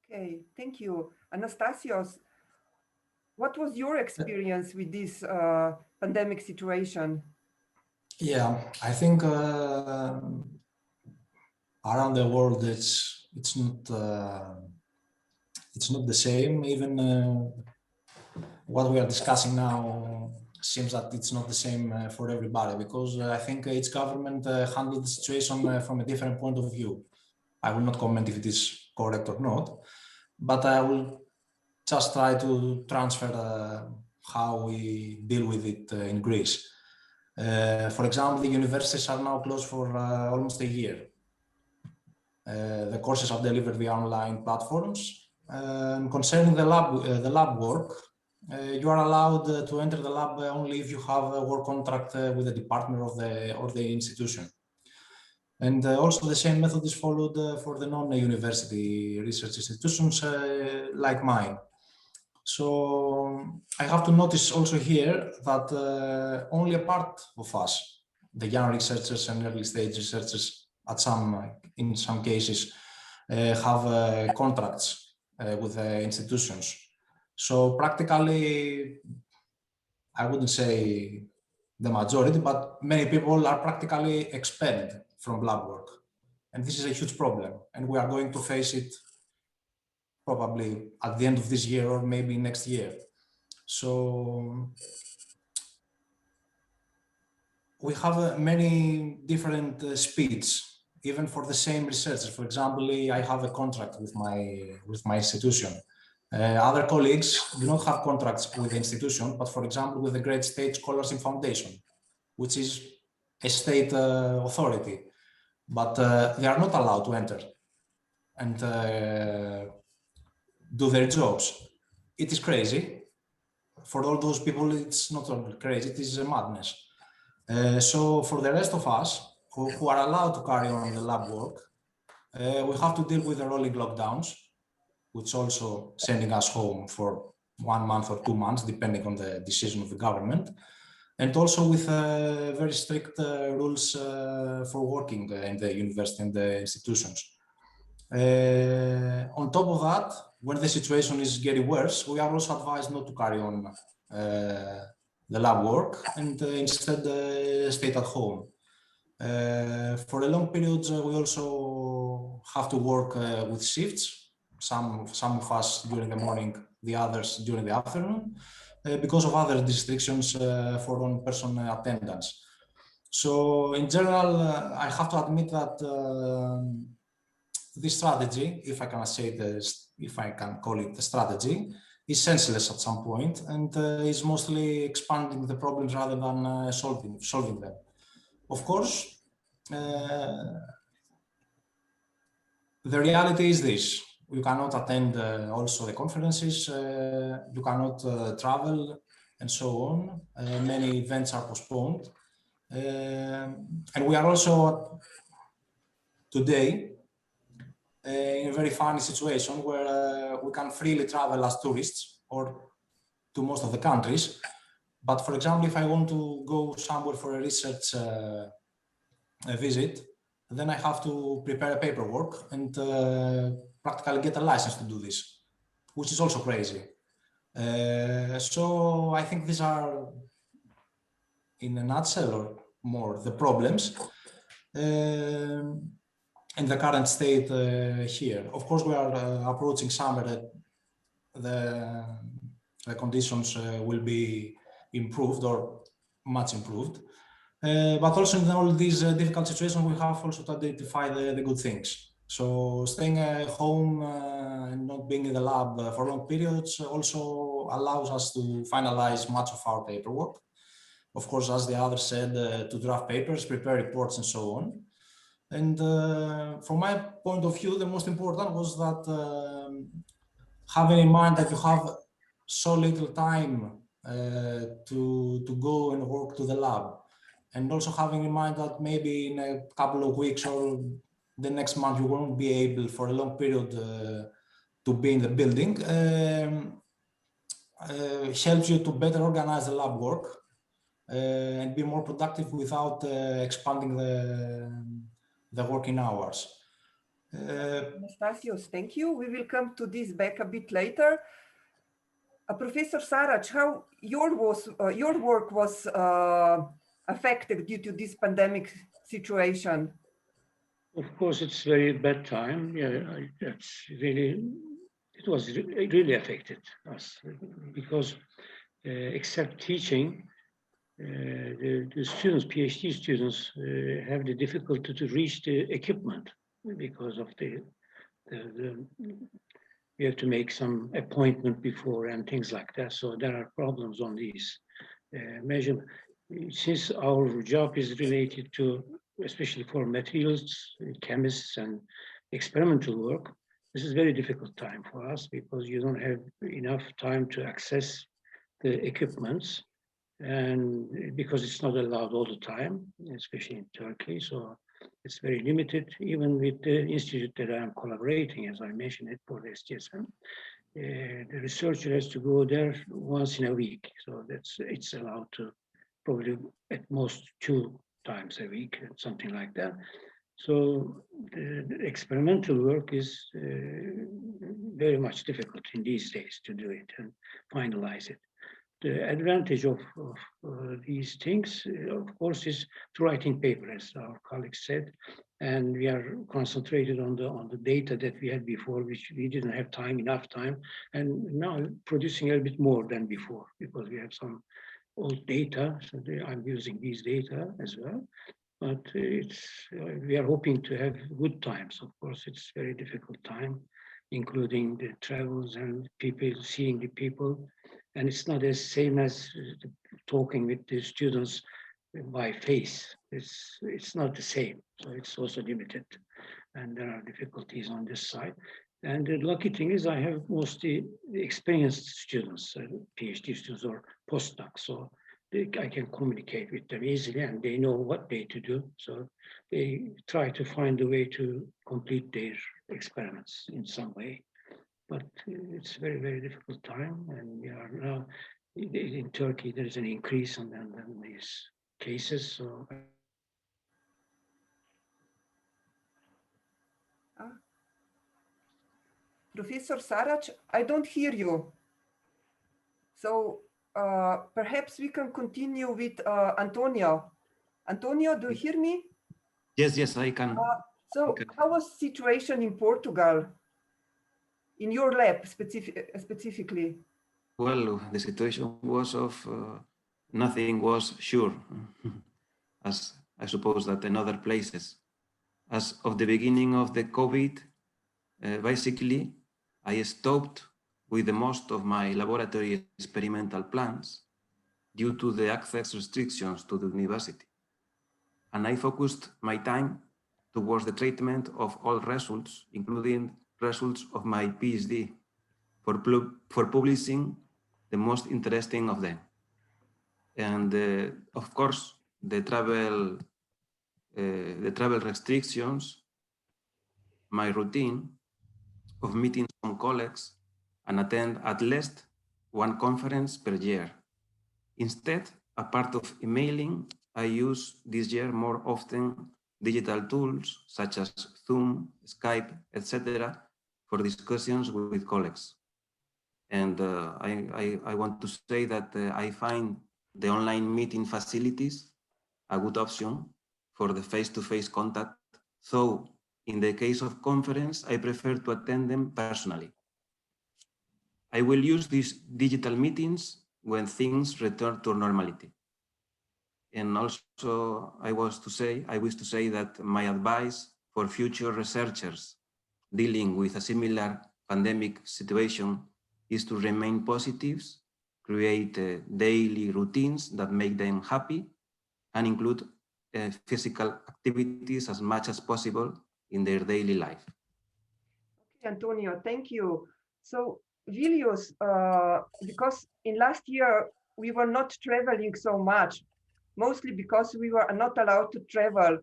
Okay, thank you. Anastasios, what was your experience with this pandemic situation? Yeah, I think around the world it's not the same. Even what we are discussing now seems that it's not the same for everybody, because I think each government handled the situation from a different point of view. I will not comment if it is correct or not, but I will just try to transfer how we deal with it in Greece. For example, the universities are now closed for almost a year. The courses are delivered via online platforms. Concerning the lab work, you are allowed to enter the lab only if you have a work contract with the department or the institution. And also the same method is followed for the non-university research institutions like mine. So I have to notice also here that only a part of us, the young researchers and early stage researchers, in some cases, have contracts with the institutions. So practically, I wouldn't say the majority, but many people are practically expelled from lab work. And this is a huge problem. And we are going to face it probably at the end of this year or maybe next year. So we have many different speeds, even for the same researchers. For example, I have a contract with my institution. Other colleagues do not have contracts with the institution, but for example, with the Great State Scholarship Foundation, which is a state authority, but they are not allowed to enter and do their jobs. It is crazy. For all those people, it's not only crazy, it is a madness. So for the rest of us who are allowed to carry on the lab work, we have to deal with the rolling lockdowns, which also sending us home for 1 month or 2 months, depending on the decision of the government, and also with very strict rules for working in the university and the institutions. On top of that, when the situation is getting worse, we are also advised not to carry on the lab work and instead stay at home. For a long period, we also have to work with shifts. Some of us during the morning, the others during the afternoon, because of other restrictions for on-person attendance. So in general, I have to admit that this strategy, if I can say this, if I can call it a strategy, is senseless at some point and is mostly expanding the problems rather than solving them. Of course, the reality is this. You cannot attend also the conferences, you cannot travel, and so on. Many events are postponed. And we are also today in a very funny situation where we can freely travel as tourists or to most of the countries. But for example, if I want to go somewhere for a research visit, then I have to prepare a paperwork and practically get a license to do this, which is also crazy. So I think these are, in a nutshell or more, the problems in the current state here. Of course, we are approaching summer. The conditions will be improved or much improved. But also in all these difficult situations, we have also to identify the good things. So staying at home and not being in the lab for long periods also allows us to finalize much of our paperwork. Of course, as the other said, to draft papers, prepare reports, and so on. And from my point of view, the most important was that having in mind that you have so little time to go and work to the lab. and also having in mind that maybe in a couple of weeks or the next month you won't be able for a long period to be in the building, helps you to better organize the lab work and be more productive without expanding the working hours. Anastasios, thank you. We will come to this back a bit later. Professor Sarac, how your work was affected due to this pandemic situation? Of course, it's very bad time. Yeah, it was really affected us because except teaching, the students, PhD students, have the difficulty to reach the equipment because of we have to make some appointment before and things like that. So there are problems on these measurements. Since our job is related to, especially for materials, chemists and experimental work, this is a very difficult time for us because you don't have enough time to access the equipments, and because it's not allowed all the time, especially in Turkey. So it's very limited, even with the institute that I'm collaborating, as I mentioned it, for the STSM. The researcher has to go there once in a week. So it's allowed to probably at most 2 times a week, something like that. So the experimental work is very much difficult in these days to do it and finalize it. The advantage of these things, of course, is to writing papers, as our colleagues said, and we are concentrated on the data that we had before, which we didn't have enough time, and now producing a little bit more than before because we have some old data. So I'm using these data as well, but we are hoping to have good times. Of course, it's a very difficult time, including the travels and people, seeing the people. And it's not as same as talking with the students by face. It's not the same. So it's also limited. And there are difficulties on this side. And the lucky thing is I have mostly experienced students, PhD students or postdocs. So I can communicate with them easily and they know what they to do. So they try to find a way to complete their experiments in some way. But it's a very, very difficult time. And we are now in Turkey, there is an increase in these cases. So Professor Sarac, I don't hear you. So perhaps we can continue with Antonio. Antonio, do you hear me? Yes, I can. So how was the situation in Portugal, in your lab specifically? Well, the situation was of nothing was sure, as I suppose that in other places. As of the beginning of the COVID, basically, I stopped with the most of my laboratory experimental plans due to the access restrictions to the university. And I focused my time towards the treatment of all results, including results of my PhD, for publishing the most interesting of them. And of course, the travel restrictions, my routine of meeting some colleagues and attend at least 1 conference per year. Instead, a part of emailing, I use this year more often digital tools such as Zoom, Skype, etc., for discussions with colleagues. And I want to say that I find the online meeting facilities a good option for the face-to-face contact. So in the case of conference, I prefer to attend them personally. I will use these digital meetings when things return to normality. And also I wish to say that my advice for future researchers dealing with a similar pandemic situation is to remain positive, create daily routines that make them happy, and include physical activities as much as possible in their daily life. Okay, Antonio, thank you. So Vilius, because in last year we were not traveling so much, mostly because we were not allowed to travel.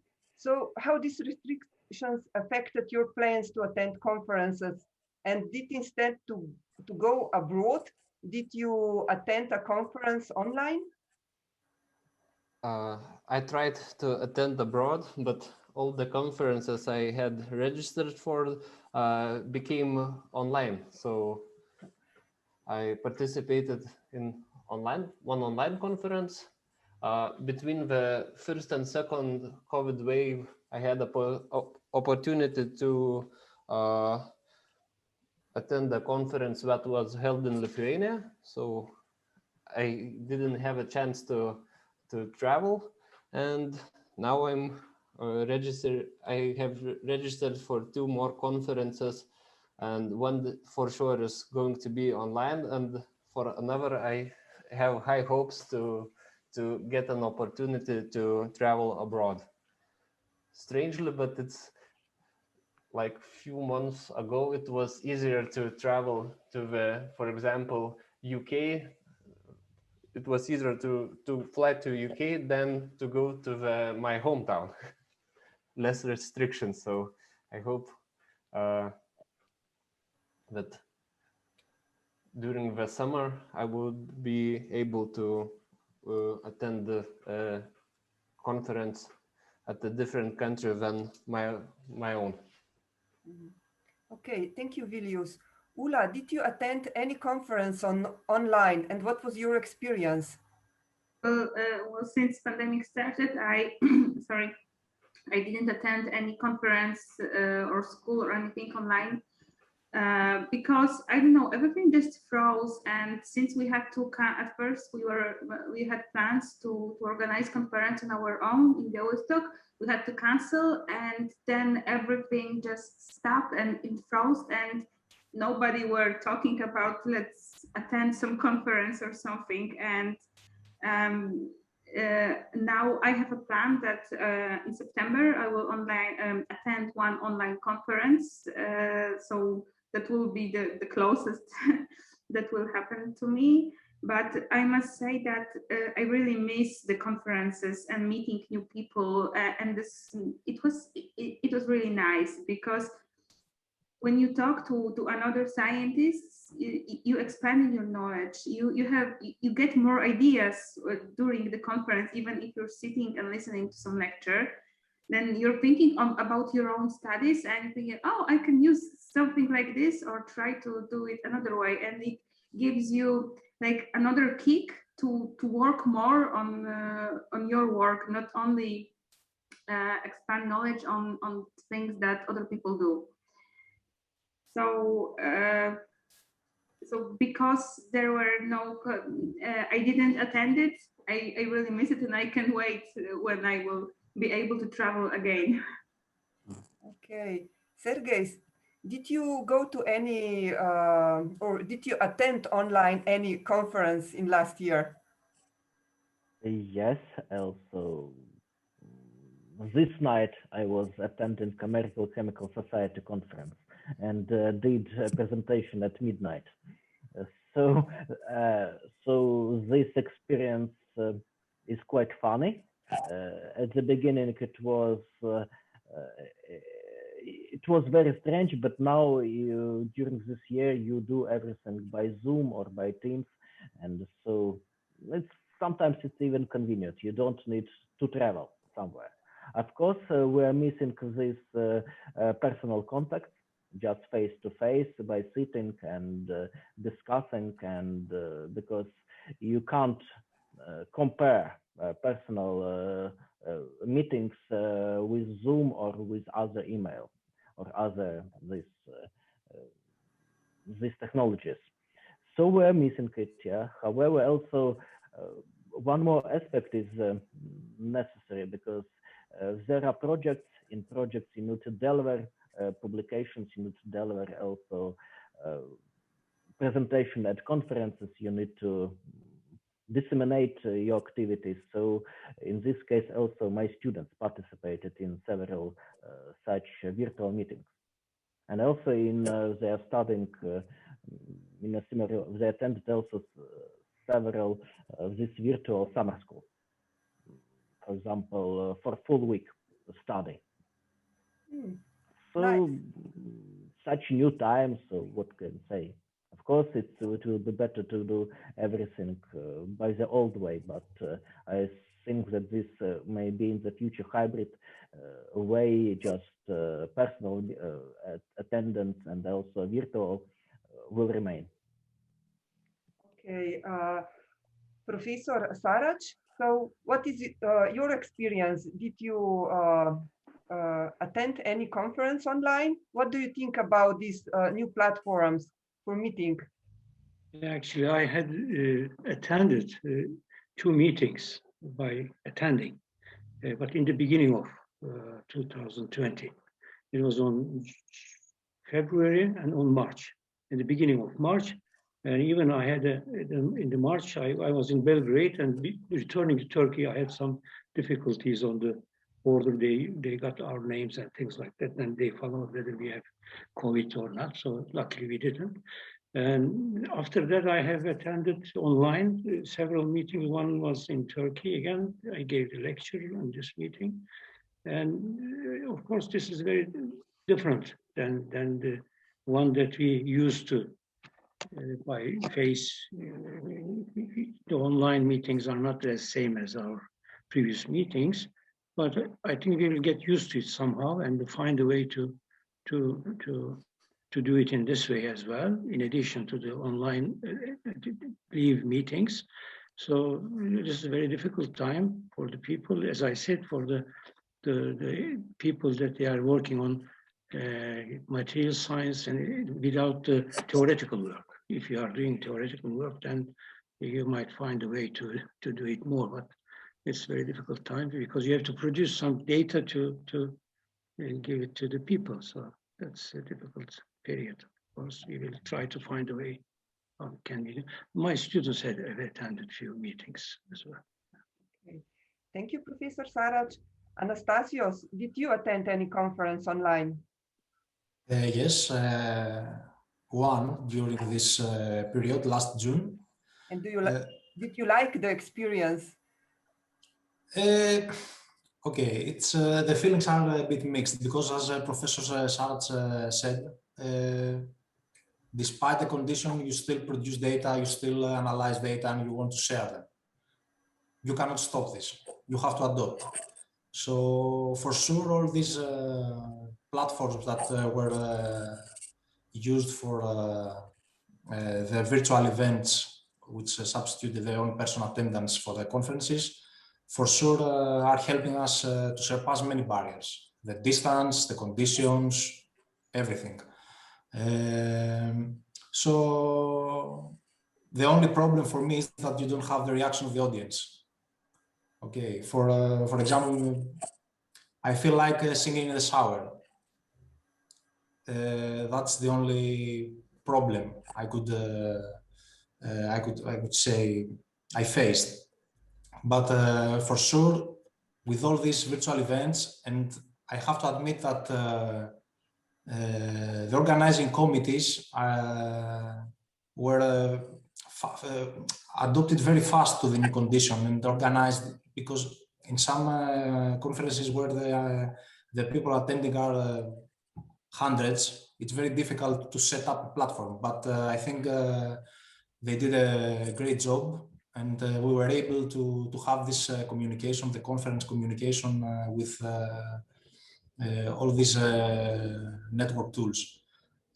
So how these restrictions affected your plans to attend conferences? And did instead to go abroad, did you attend a conference online? I tried to attend abroad, but all the conferences I had registered for became online. So I participated in one online conference. Between the first and second COVID wave, I had an opportunity to attend a conference that was held in Lithuania. So I didn't have a chance to travel, and now I'm registered. I have registered for 2 more conferences, and one for sure is going to be online, and for another I have high hopes to get an opportunity to travel abroad. Strangely, but it's like few months ago it was easier to travel to the, for example, UK. It was easier to fly to UK than to go to my hometown. Less restrictions. So I hope that during the summer I would be able to attend the conference at a different country than my own. Okay, thank you, Vilius. Ula, did you attend any conference online, and what was your experience? Well, since pandemic started, I I didn't attend any conference or school or anything online because I don't know, everything just froze. And since we had to at first we had plans to organize conference on our own in Białystok, we had to cancel, and then everything just stopped and it froze, and nobody were talking about let's attend some conference or something. And now I have a plan that in September I will attend one online conference. So that will be the closest that will happen to me. But I must say that I really miss the conferences and meeting new people. And it was really nice, because when you talk to another scientists, you expand your knowledge. You get more ideas during the conference, even if you're sitting and listening to some lecture. Then you're thinking about your own studies and thinking, oh, I can use something like this or try to do it another way, and it gives you like another kick to work more on your work, not only expand knowledge on things that other people do. So, so because there were no, I didn't attend it. I really miss it, and I can't wait when I will be able to travel again. Okay, Sergejs, did you go to any or did you attend online any conference in last year? Yes, also this night I was attending American Chemical Society conference and did a presentation at midnight. So this experience is quite funny. At the beginning, it was very strange, but now during this year you do everything by Zoom or by Teams, and so sometimes it's even convenient. You don't need to travel somewhere. Of course, we're missing this personal contact, just face to face by sitting and discussing, and because you can't compare personal meetings with Zoom or with other email or other these technologies. So we're missing it, yeah. However, also one more aspect is necessary, because there are projects you need to deliver publications, you need to deliver also presentation at conferences, you need to disseminate your activities. So in this case, also my students participated in several such virtual meetings. And also they are studying in a similar, they attended also several of these virtual summer schools. for example, for a full week study. So Nice. such new times, so what can I say? Of course, it will be better to do everything by the old way, but I think that this may be in the future hybrid way, just personal attendance and also virtual will remain. Okay, Professor Sarac, so what is your experience? Did you attend any conference online? What do you think about these new platforms for meeting? Actually, I had attended 2 meetings by attending, but in the beginning of 2020. It was on February and on March, in the beginning of March. And even I had, in the March, I was in Belgrade, and returning to Turkey, I had some difficulties on the border. They got our names and things like that, and they followed whether we have COVID or not. So luckily we didn't. And after that, I have attended online several meetings. One was in Turkey again. I gave the lecture on this meeting. And of course, this is very different than the one that we used to by face. The online meetings are not the same as our previous meetings, but I think we will get used to it somehow and find a way to do it in this way as well, in addition to the online live meetings. So this is a very difficult time for the people, as I said, for the people that they are working on material science and without the theoretical work. If you are doing theoretical work, then you might find a way to do it more, but it's a very difficult time because you have to produce some data to give it to the people. So that's a difficult period. Of course, we will try to find a way. Can we? My students have attended few meetings as well. Okay. Thank you, Professor Sarac. Anastasios, did you attend any conference online? Yes, one during this period, last June. And did you like the experience? Okay, it's the feelings are a bit mixed because, as Professor Sarac said, despite the condition, you still produce data, you still analyze data, and you want to share them. You cannot stop this. You have to adopt. So for sure, all these platforms that were used for the virtual events, which substituted their own personal attendance for the conferences, for sure are helping us to surpass many barriers. The distance, the conditions, everything. So the only problem for me is that you don't have the reaction of the audience. Okay, for example, I feel like singing in the shower. That's the only problem I could say I faced. But for sure, with all these virtual events, and I have to admit that the organizing committees were adopted very fast to the new condition and organized, because in some conferences where the people attending are hundreds, it's very difficult to set up a platform. But I think they did a great job, and we were able to have this communication, the conference communication with all these network tools.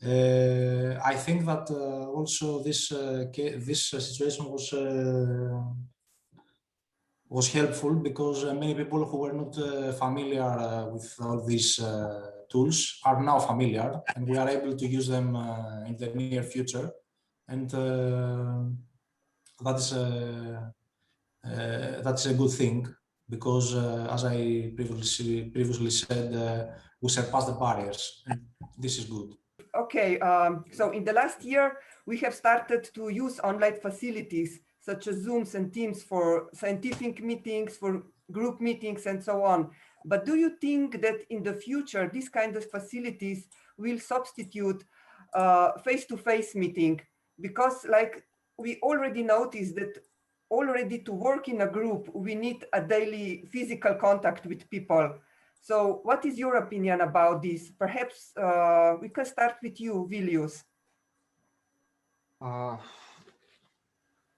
I think that also this situation was helpful because many people who were not familiar with all these tools are now familiar, and we are able to use them in the near future. And that's a good thing, because as I previously said, we surpassed the barriers, and this is good. Okay, so in the last year, we have started to use online facilities such as Zooms and Teams for scientific meetings, for group meetings, and so on. But do you think that in the future, these kind of facilities will substitute face-to-face meeting? Because like we already noticed that already to work in a group, we need a daily physical contact with people. So what is your opinion about this? Perhaps we can start with you, Vilius.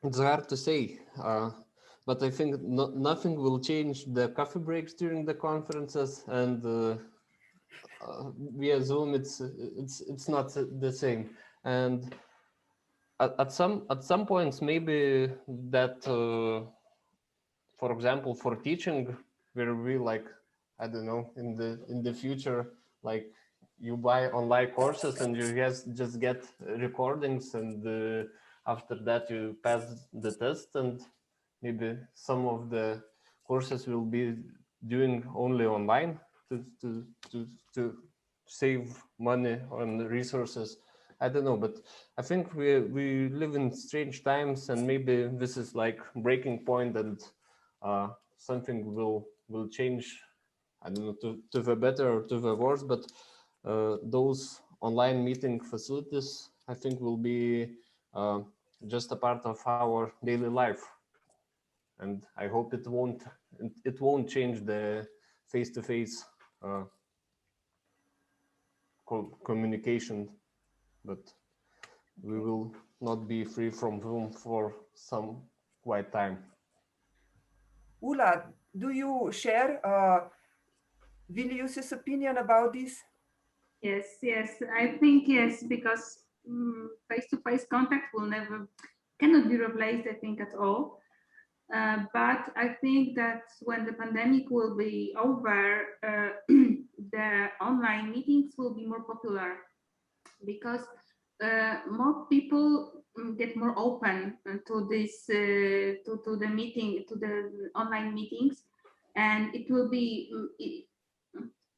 It's hard to say, but I think nothing will change the coffee breaks during the conferences, and via Zoom it's not the same. And at some points, maybe that, for example, for teaching, where we like, I don't know, in the future, like you buy online courses and you just get recordings, and after that you pass the test, and maybe some of the courses will be doing only online to save money on resources. I don't know, but I think we live in strange times, and maybe this is like breaking point, and something will change. I don't know, to the better or to the worse, but those online meeting facilities, I think, will be just a part of our daily life, and I hope it won't change the face-to-face communication, but we will not be free from Zoom for some quite time. Ula, do you share Vilius's opinion about this? Yes, I think yes, because face-to-face contact cannot be replaced, I think, at all. But I think that when the pandemic will be over, the online meetings will be more popular, because more people get more open to this, to the online meetings, and it will be.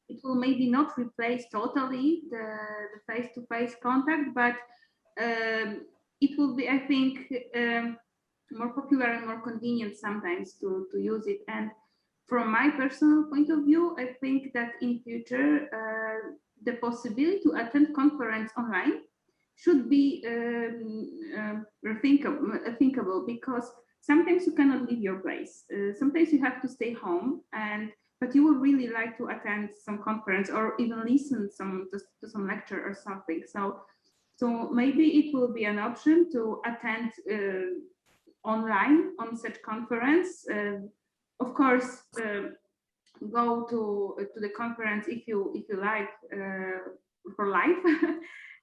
It will maybe not replace totally the face-to-face contact, but it will be, I think, more popular and more convenient sometimes to use it. And from my personal point of view, I think that in future, the possibility to attend conference online should be thinkable, because sometimes you cannot leave your place. Sometimes you have to stay home, but you would really like to attend some conference or even listen to some lecture or something. So maybe it will be an option to attend online on such conference. Of course, go to the conference if you like for live,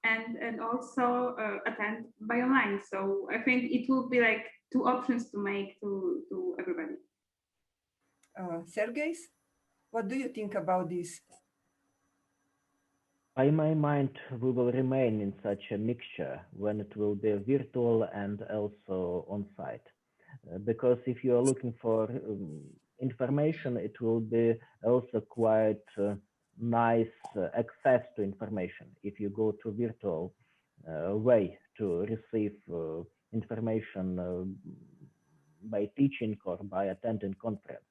and also attend by online. So I think it will be like two options to make to everybody. Sergejs, what do you think about this? By my mind, we will remain in such a mixture when it will be virtual and also on-site. Because if you are looking for information, it will be also quite nice access to information if you go to virtual way to receive information by teaching or by attending conferences.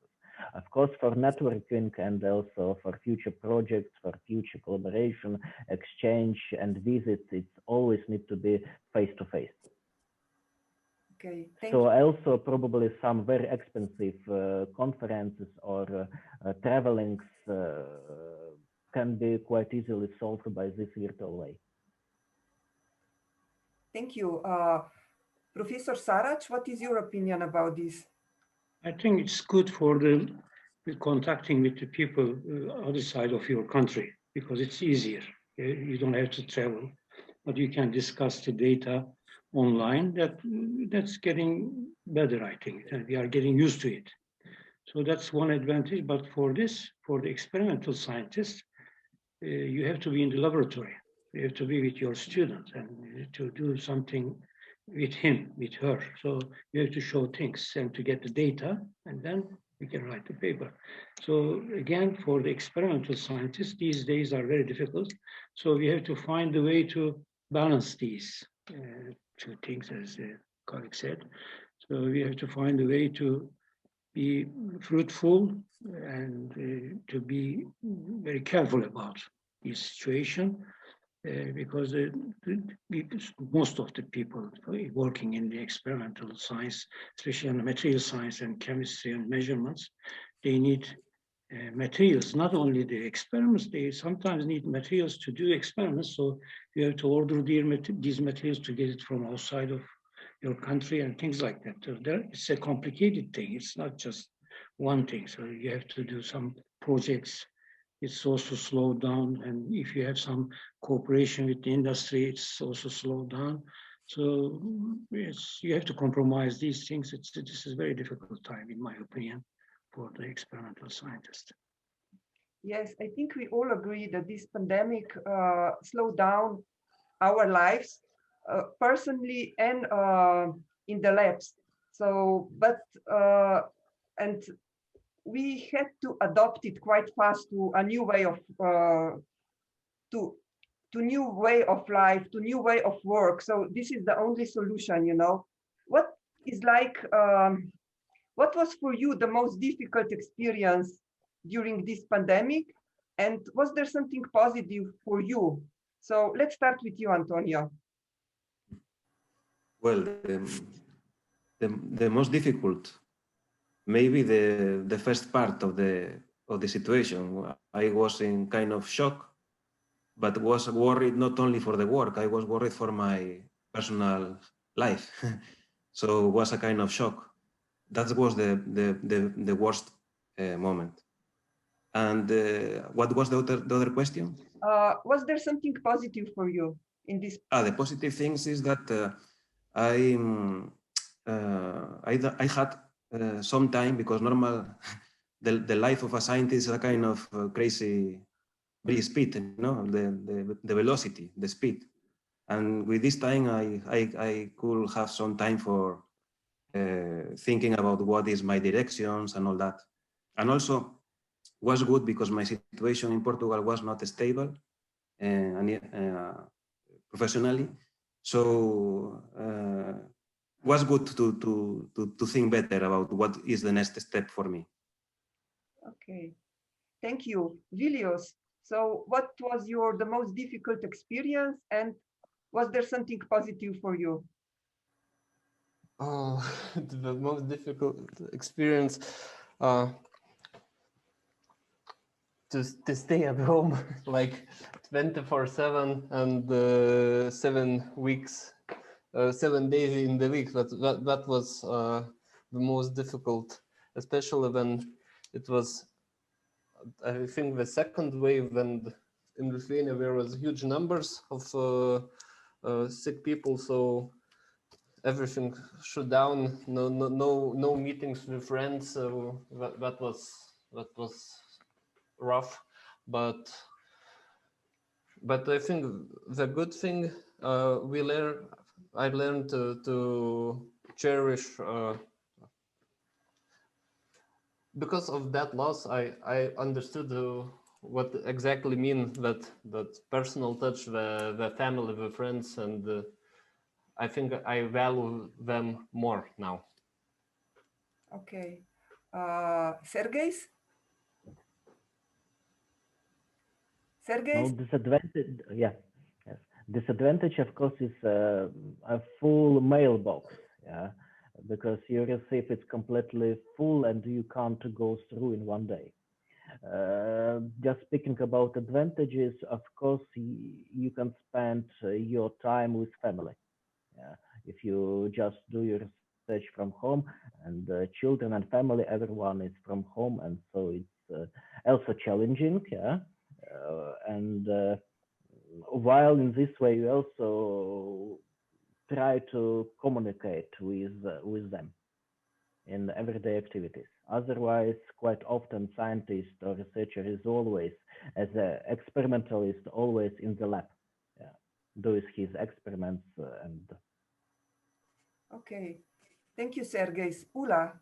Of course, for networking and also for future projects, for future collaboration, exchange and visits, it always need to be face-to-face. Okay, thank so you. Also probably some very expensive conferences or travelings can be quite easily solved by this virtual way. Thank you. Professor Sarac, what is your opinion about this? I think it's good for the contacting with the people other side of your country, because it's easier. You don't have to travel, but you can discuss the data online. That's getting better, I think, and we are getting used to it. So that's one advantage. But for the experimental scientists, you have to be in the laboratory. You have to be with your student and to do something with him, with her. So you have to show things and to get the data, and then you can write the paper. So again, for the experimental scientists, these days are very difficult. So we have to find a way to balance these two things, as the colleague said. So we have to find a way to be fruitful and to be very careful about this situation. because most of the people working in the experimental science, especially on the material science and chemistry and measurements, they need materials, not only the experiments, they sometimes need materials to do experiments. So you have to order these materials to get it from outside of your country and things like that. So it's a complicated thing. It's not just one thing. So you have to do some projects. It's also slowed down. And if you have some cooperation with the industry, it's also slowed down. So you have to compromise these things. This is a very difficult time, in my opinion, for the experimental scientist. Yes, I think we all agree that this pandemic slowed down our lives personally and in the labs. So, and we had to adopt it quite fast to a new way of to new way of life, to new way of work. So this is the only solution, you know. What is like? What was for you the most difficult experience during this pandemic? And was there something positive for you? So let's start with you, Antonio. Well, the most difficult, maybe the first part of the situation. I was in kind of shock, but was worried not only for the work. I was worried for my personal life. So it was a kind of shock. That was the worst moment. And what was the other question? Was there something positive for you in this? The positive things is that I had some time, because normal the life of a scientist is a kind of crazy speed, you know, the velocity, the speed. And with this time, I could have some time for thinking about what is my directions and all that. And also was good because my situation in Portugal was not stable professionally. So was good to think better about what is the next step for me. Okay, thank you, Vilius. So what was the most difficult experience, and was there something positive for you? Oh, the most difficult experience to stay at home like 24/7 and 7 weeks, 7 days in the week. That was the most difficult, especially when it was, I think, the second wave, when in Lithuania there was huge numbers of sick people. So everything shut down. No meetings with friends. So that was rough, but I think the good thing I learned to cherish, because of that loss. I understood what exactly means that personal touch, the family, the friends, and I think I value them more now. Okay, Sergejs? No, disadvantage, yeah. Yes. Disadvantage, of course, is a full mailbox, yeah, because you receive it completely full and you can't go through in one day. Just speaking about advantages, of course, you can spend your time with family. Yeah. If you just do your research from home, and children and family, everyone is from home, and so it's also challenging, yeah. And while in this way, you also try to communicate with them in everyday activities. Otherwise, quite often, scientist or researcher is always, as an experimentalist, always in the lab, yeah, doing his experiments and. Okay, thank you, Sergejs. Ula?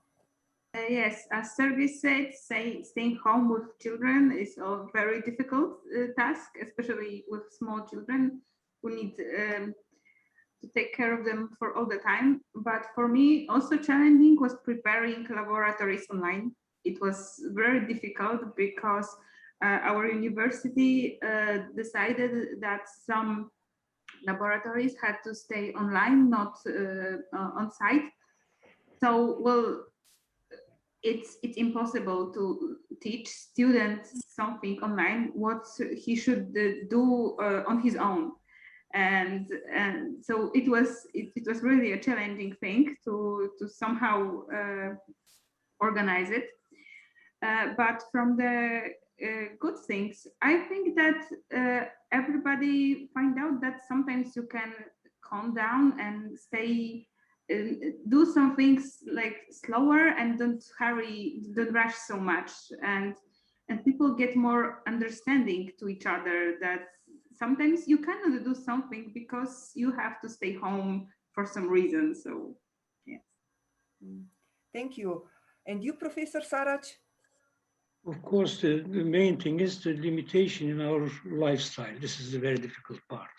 Yes, as Sergej said, staying home with children is a very difficult task, especially with small children who need to take care of them for all the time. But for me, also challenging was preparing laboratories online. It was very difficult because our university decided that some laboratories had to stay online, not on site. So, well, it's impossible to teach students something online what he should do on his own, and so it was really a challenging thing to somehow organize it. But from the good things, I think that everybody find out that sometimes you can calm down and stay, do some things like slower and don't rush so much, and people get more understanding to each other, that sometimes you cannot do something because you have to stay home for some reason. So yes. Thank you. And you, Professor Sarac? Of course, the main thing is the limitation in our lifestyle. This is the very difficult part.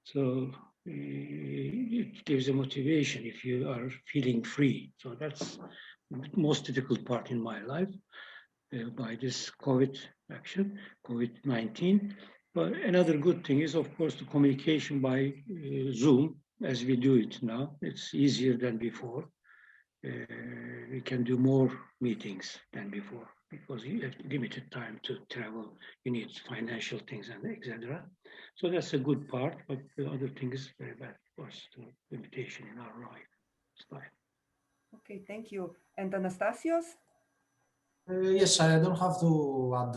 So it gives a motivation if you are feeling free. So that's the most difficult part in my life by this COVID-19. But another good thing is, of course, the communication by Zoom, as we do it now. It's easier than before. We can do more meetings than before because you have limited time to travel. You need financial things and etc. So that's a good part, but the other thing is very bad, of course, the limitation in our lifestyle. Okay, thank you. And Anastasios? Yes, I don't have to add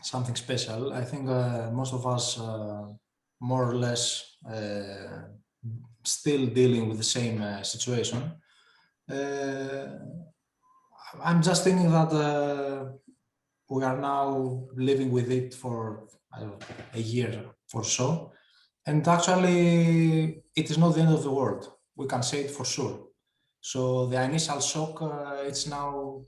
something special. I think most of us more or less still dealing with the same situation. I'm just thinking that we are now living with it for a year or so. And actually, it is not the end of the world. We can say it for sure. So the initial shock, it's now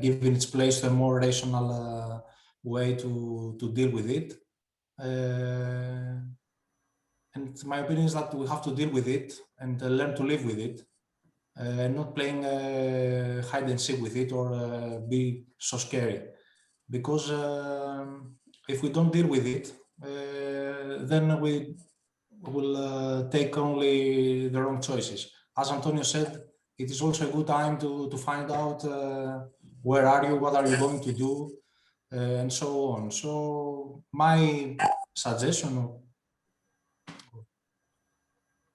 giving its place to a more rational way to deal with it. And my opinion is that we have to deal with it and learn to live with it. Not playing hide and seek with it or be so scary. Because if we don't deal with it, then we will take only the wrong choices. As Antonio said, it is also a good time to find out where are you, what are you going to do, and so on. So my suggestion,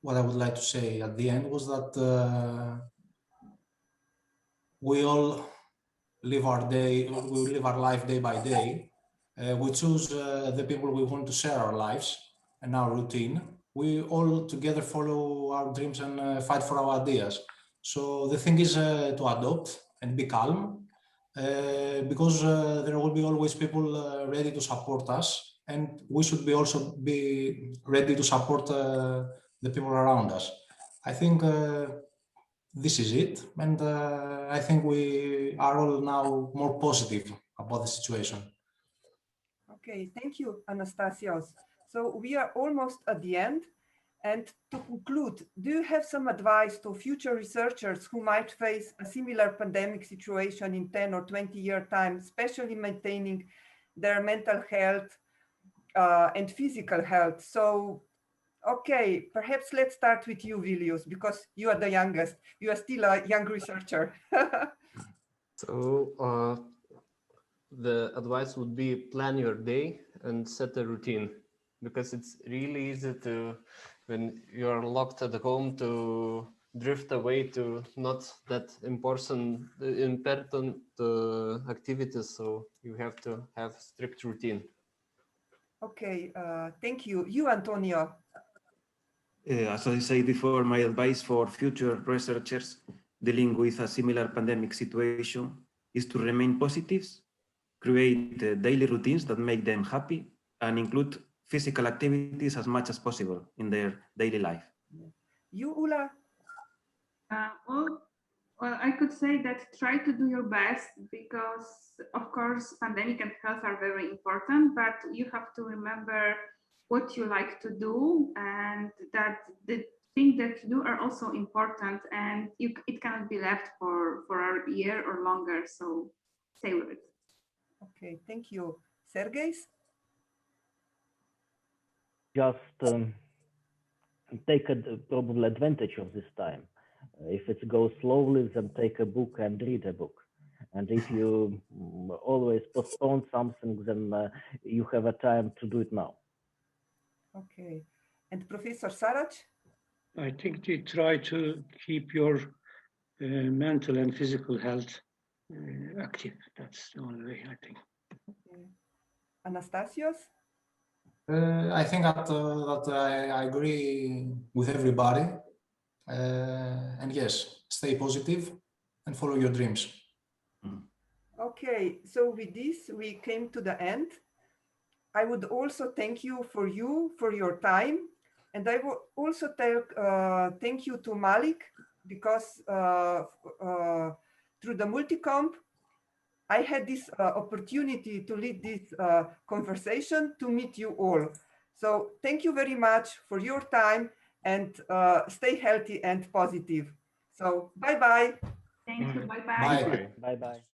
what I would like to say at the end, was that we all live our life day by day. We choose the people we want to share our lives and our routine. We all together follow our dreams and fight for our ideas. So the thing is to adopt and be calm, because there will be always people ready to support us, and we should also be ready to support the people around us. I think this is it, and I think we are all now more positive about the situation. Okay, thank you, Anastasios. So we are almost at the end. And to conclude, do you have some advice to future researchers who might face a similar pandemic situation in 10 or 20-year time, especially maintaining their mental health and physical health? So, okay, perhaps let's start with you, Vilius, because you are the youngest. You are still a young researcher. So the advice would be plan your day and set a routine, because it's really easy to, when you're locked at home, to drift away to not that important activities. So you have to have strict routine. Okay, thank you. You, Antonio. As I said before, my advice for future researchers dealing with a similar pandemic situation is to remain positive, create daily routines that make them happy, and include physical activities as much as possible in their daily life. You, Ula? Well, I could say that try to do your best, because of course pandemic and health are very important, but you have to remember what you like to do, and that the things that you do are also important, and it cannot be left for a year or longer. So stay with it. Okay, thank you. Sergejs? Just take probably advantage of this time. If it goes slowly, then take a book and read a book. And if you always postpone something, then you have a time to do it now. Okay. And Professor Sarac? I think you try to keep your mental and physical health active. That's the only way, I think. Okay. Anastasios? I think that I agree with everybody. And yes, stay positive and follow your dreams. Okay, so with this, we came to the end. I would also thank you for your time. And I will also thank you to Malik, because through the Multicomp, I had this opportunity to lead this conversation to meet you all. So thank you very much for your time, and stay healthy and positive. So bye-bye. Thank you. Bye-bye. Bye. Bye-bye.